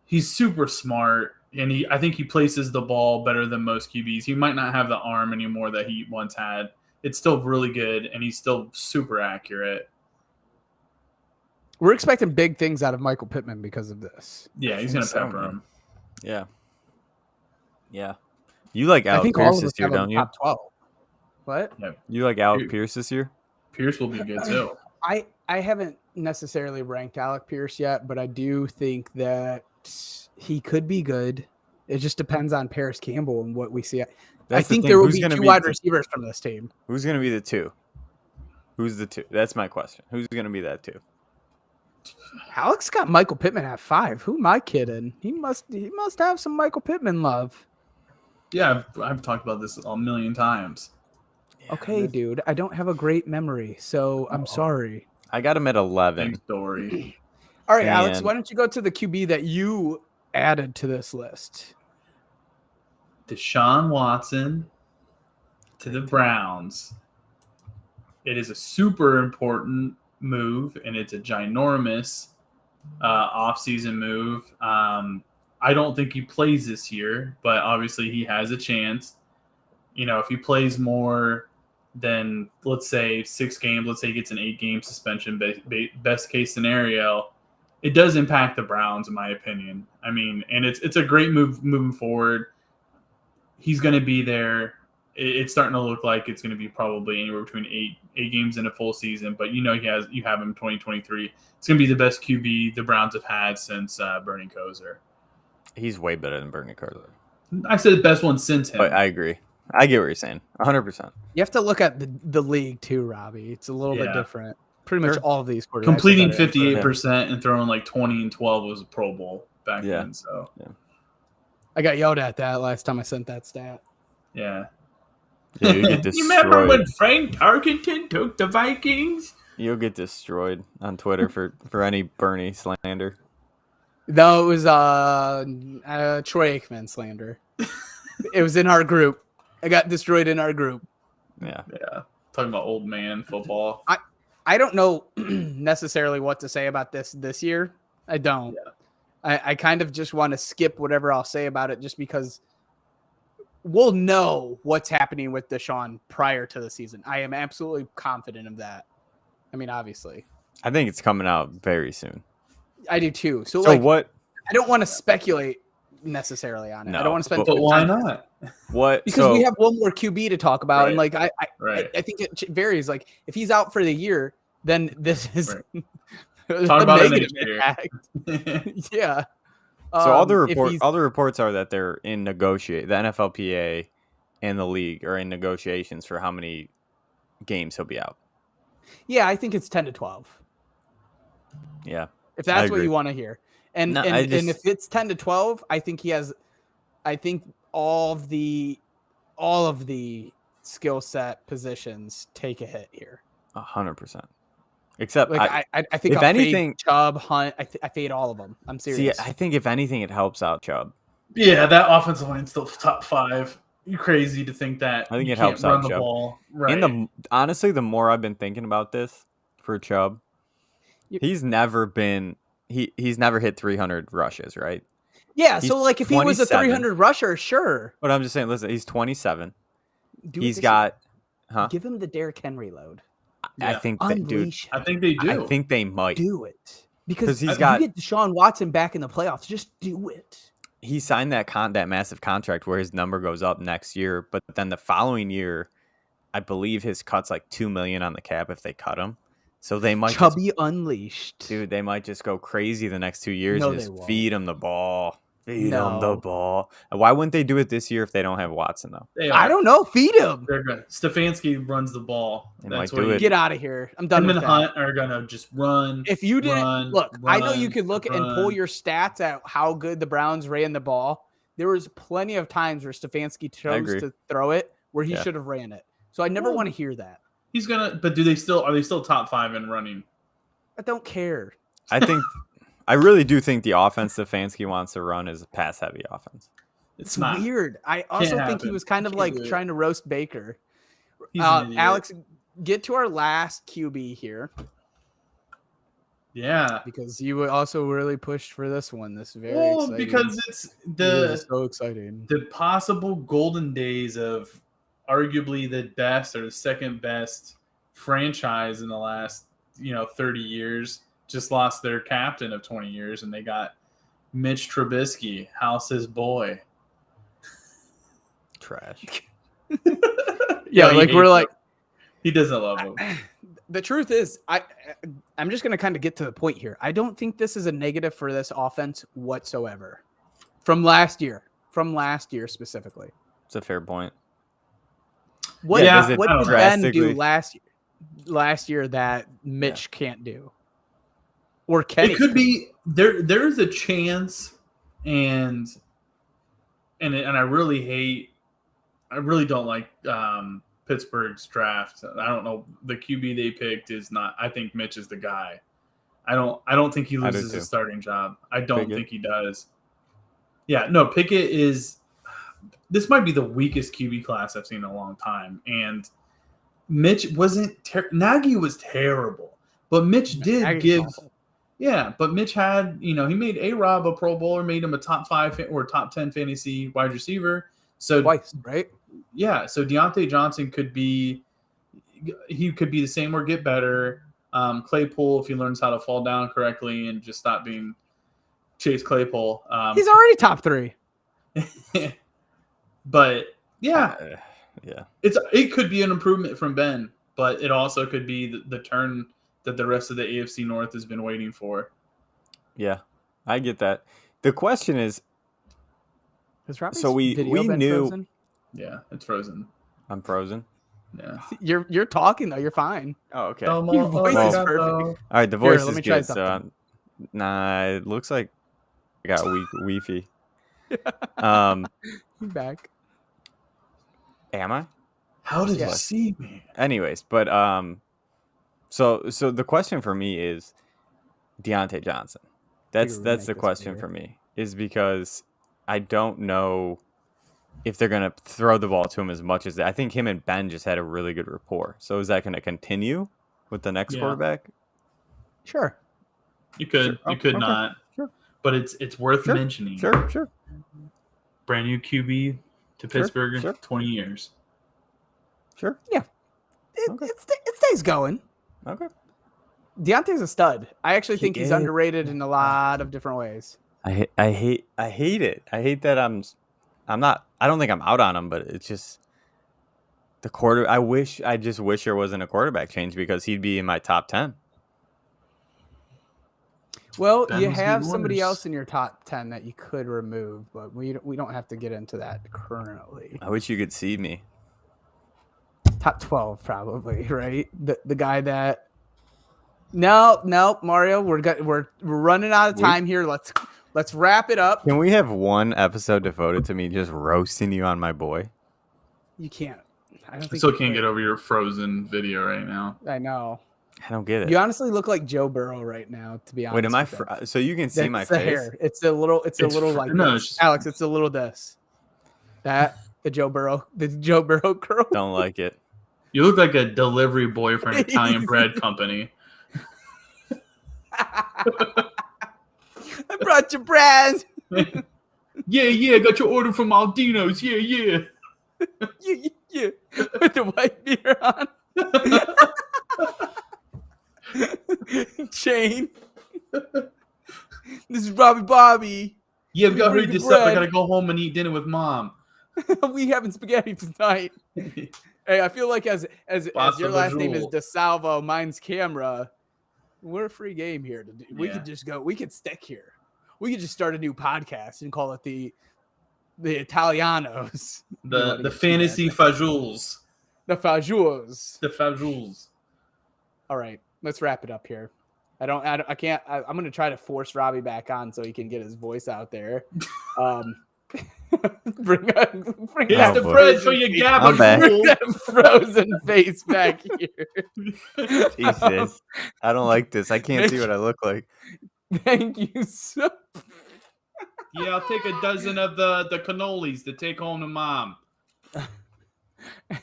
he's super smart, and I think he places the ball better than most QBs. He might not have the arm anymore that he once had. It's still really good, and he's still super accurate. We're expecting big things out of Michael Pittman because of this. Yeah, he's going to pepper him. Yeah. Yeah. You like Alec Pierce this year, don't you? Top 12. What? Yeah. You like Alec Pierce this year? Pierce will be good too. I haven't necessarily ranked Alec Pierce yet, but I do think that he could be good. It just depends on Paris Campbell and what we see. I think there will be two wide receivers from this team. Who's going to be the two? Who's the two? That's my question. Who's going to be that two? Alex got Michael Pittman at 5. Who am I kidding? He must have some Michael Pittman love. Yeah, I've talked about this a million times. Yeah, okay, dude. I don't have a great memory, so I'm sorry. I got him at 11. Big story. All right, Alex, why don't you go to the QB that you added to this list? Deshaun Watson to the Browns. It is a super important move, and it's a ginormous offseason move. I don't think he plays this year, but obviously he has a chance. You know, if he plays more than, let's say, 6 games, let's say he gets an 8-game suspension, best case scenario, it does impact the Browns, in my opinion. I mean, and it's a great move moving forward. He's going to be there. It's starting to look like it's going to be probably anywhere between 8 games in a full season. But you have him 2023. It's going to be the best QB the Browns have had since Bernie Kosar. He's way better than Bernie Kosar. I said the best one since him. But I agree. I get what you're saying. 100%. You have to look at the league too, Robbie. It's a little bit different. Pretty much all of these quarterbacks. Completing 58% and throwing like 20 and 12 was a Pro Bowl back then. So I got yelled at that last time I sent that stat. Yeah. Yeah, you get destroyed. You remember when Frank Tarkenton took the Vikings? You'll get destroyed on Twitter for any Bernie slander. No, it was Troy Aikman slander. It was in our group. I got destroyed in our group. Yeah. Yeah. Talking about old man football. I don't know necessarily what to say about this year. I don't. Yeah. I kind of just want to skip whatever I'll say about it just because we'll know what's happening with Deshaun prior to the season. I am absolutely confident of that. I mean, obviously. I think it's coming out very soon. I do too. So like, what? I don't want to speculate necessarily on it. No, I don't want to spend. But why not? What? Because we have one more QB to talk about, right. and like I think it varies. Like if he's out for the year, then this is talk about it negative next year. Yeah. So all the reports are that they're in the NFLPA and the league are in negotiations for how many games he'll be out. Yeah, I think it's 10 to 12. Yeah. If that's what you want to hear. And if it's 10 to 12, I think all of the skill set positions take a hit here. 100%. Except like I think if anything, fade Chubb, Hunt, I fade all of them. I'm serious. See, I think if anything, it helps out Chubb. Yeah, that offensive line's still top 5. You're crazy to think that. I think it helps out Chubb. Ball. Right. And honestly, the more I've been thinking about this for Chubb, he's never hit 300 rushes, right? Yeah, so like if he was a 300 rusher, sure. But I'm just saying, listen, he's 27. Give him the Derrick Henry load. I think they do. I think they do. I think they might do it because you get Deshaun Watson back in the playoffs. Just do it. he signed that massive contract where his number goes up next year, but then the following year, I believe his cut's like $2 million on the cap if they cut him. So they might Chubby unleashed. dude, they might just go crazy the next 2 years No, and they just won't. feed him the ball. Feed him the No. ball. And why wouldn't they do it this year if they don't have Watson though? They I are. don't know. Feed him. They're good. Stefanski runs the ball. They That's might what do you it. Get out of here. I'm done Him with and that. Hunt are gonna just run. If you didn't run, look, I know you run, could look and pull run. your stats at how good the Browns ran the ball. There was plenty of times where Stefanski chose agree. to throw it where he Yeah. should have ran it. So I never Well, want to hear that. He's gonna. But are they still top 5 in running? I don't care. I really do think the offense Stefanski wants to run is a pass heavy offense. It's not. weird. I also think he happen. was kind of Can't like do it. trying to roast Baker. He's an idiot. Alex, get to our last QB here Yeah. because you also really pushed for this one. This is very Well, exciting. because it's It is so exciting. the possible golden days of arguably the best or the second best franchise in the last 30 years just lost their captain of 20 years, and they got Mitch Trubisky, House's boy. Trash. Yeah, he like we're hates like him. He doesn't love him. the truth is, I'm just gonna kind of get to the point here. I don't think this is a negative for this offense whatsoever. From last year specifically. It's a fair point. What Yeah, did I don't know. Ben do drastically- last year that Mitch can't do? Or can It could be there's a chance, and I really don't like Pittsburgh's draft. I don't know, the QB they picked is not. I think Mitch is the guy. I don't think he I do loses too. his starting job. I don't Pickett? think he does. Yeah, no, Pickett is. This might be the weakest QB class I've seen in a long time, and Mitch wasn't. Nagy was terrible, but Mitch did Nagy's give. awful. Yeah, but Mitch had, he made AROD a Pro Bowler, made him a top 5 or top 10 fantasy wide receiver. So Twice, right? yeah, so Deontay Johnson could be the same or get better. Claypool, if he learns how to fall down correctly and just stop being Chase Claypool. He's already top 3. But yeah, Yeah. it could be an improvement from Ben, but it also could be the turn that the rest of the AFC North has been waiting for. Yeah. I get that. The question is, Has Robbie's So we video been knew- frozen? Yeah, it's frozen. I'm frozen. Yeah. You're talking though. You're fine. Oh, okay. Your voice is perfect. All right, the voice let is me try good. So, something. nah, it looks like I got Wi-Fi. Um, You back? am I? How did Yeah. you see me? Anyways, but so the question for me is Deontay Johnson. That's Figure we'd the make this question bigger. for me, is because I don't know if they're gonna throw the ball to him as much as I think him and Ben just had a really good rapport. So is that gonna continue with the next Yeah. quarterback? Sure. You could, Sure. you could Okay. not. Sure. But it's worth Sure. mentioning. Sure. Brand new QB to Pittsburgh in Sure. 20 years. Sure. It Okay. it stays going. Okay. Deontay's a stud. I actually He think he's is. underrated in a lot of different ways. I hate it. I hate that I'm not. I don't think I'm out on him, but it's just the quarter. I just wish there wasn't a quarterback change because he'd be in my top 10. Well, Ben you was have the somebody worst. else in your top 10 that you could remove, but we don't have to get into that currently. I wish you could see me. Top 12 probably, right? The guy that No, Mario, we're running out of time here. Let's wrap it up. Can we have one episode devoted to me just roasting you on my boy? You can't. I don't I think still you can't could. get over your frozen video right now. I know. I don't get it. You honestly look like Joe Burrow right now, to be honest. Wait, am I? with that. So you can see That's my the face. hair. It's a little like no, this. it's just- Alex, it's a little this. That the Joe Burrow curl. Don't like it. You look like a delivery boy for an Italian bread company. I brought you bread. Yeah, got your order from Aldino's. Yeah. Yeah. With the white beer on. Chain. This is Bobby. Yeah, we got to hurry bring this up. I bread. got to go home and eat dinner with mom. We having spaghetti tonight. Hey, I feel like as Pasta your last name is fajoule. DeSalvo, mine's Camera. We're a free game here. We Yeah. could just go. We could stick here. We could just start a new podcast and call it the Italianos. The fantasy fajules. The Fajules. The fajules. All right, let's wrap it up here. I can't. I'm going to try to force Robbie back on so he can get his voice out there. Bring Here's that the boy. bread for your I'm back. Bring gabagool. that frozen face back here. Jesus, I don't like this. I can't see what I look like. Thank you so. Yeah, I'll take a dozen of the cannolis to take home to mom.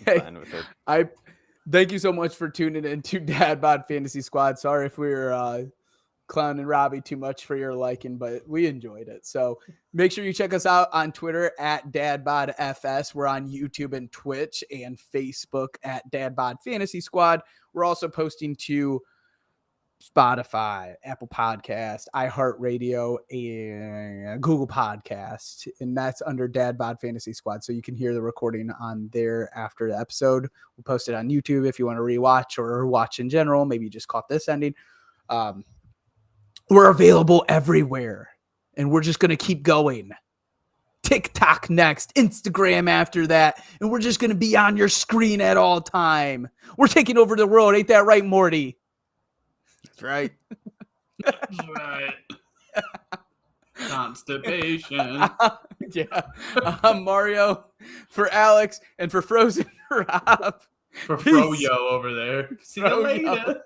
Hey, Fine with it. I thank you so much for tuning in to Dad Bod Fantasy Squad. Sorry if we were clowning Robbie too much for your liking, but we enjoyed it. So make sure you check us out on Twitter at DadBodFS. We're on YouTube and Twitch and Facebook at Dad Bod Fantasy Squad. We're also posting to Spotify, Apple Podcast, iHeartRadio, and Google Podcast, and that's under Dad Bod Fantasy Squad. So you can hear the recording on there after the episode. We'll post it on YouTube if you want to rewatch or watch in general. Maybe you just caught this ending. We're available everywhere, and we're just going to keep going. TikTok next, Instagram after that, and we're just going to be on your screen at all time. We're taking over the world. Ain't that right, Morty? That's right. Right. Constipation. Yeah. I'm Mario for Alex and for Frozen Rob. For Peace. Froyo over there. See you Froyo. later.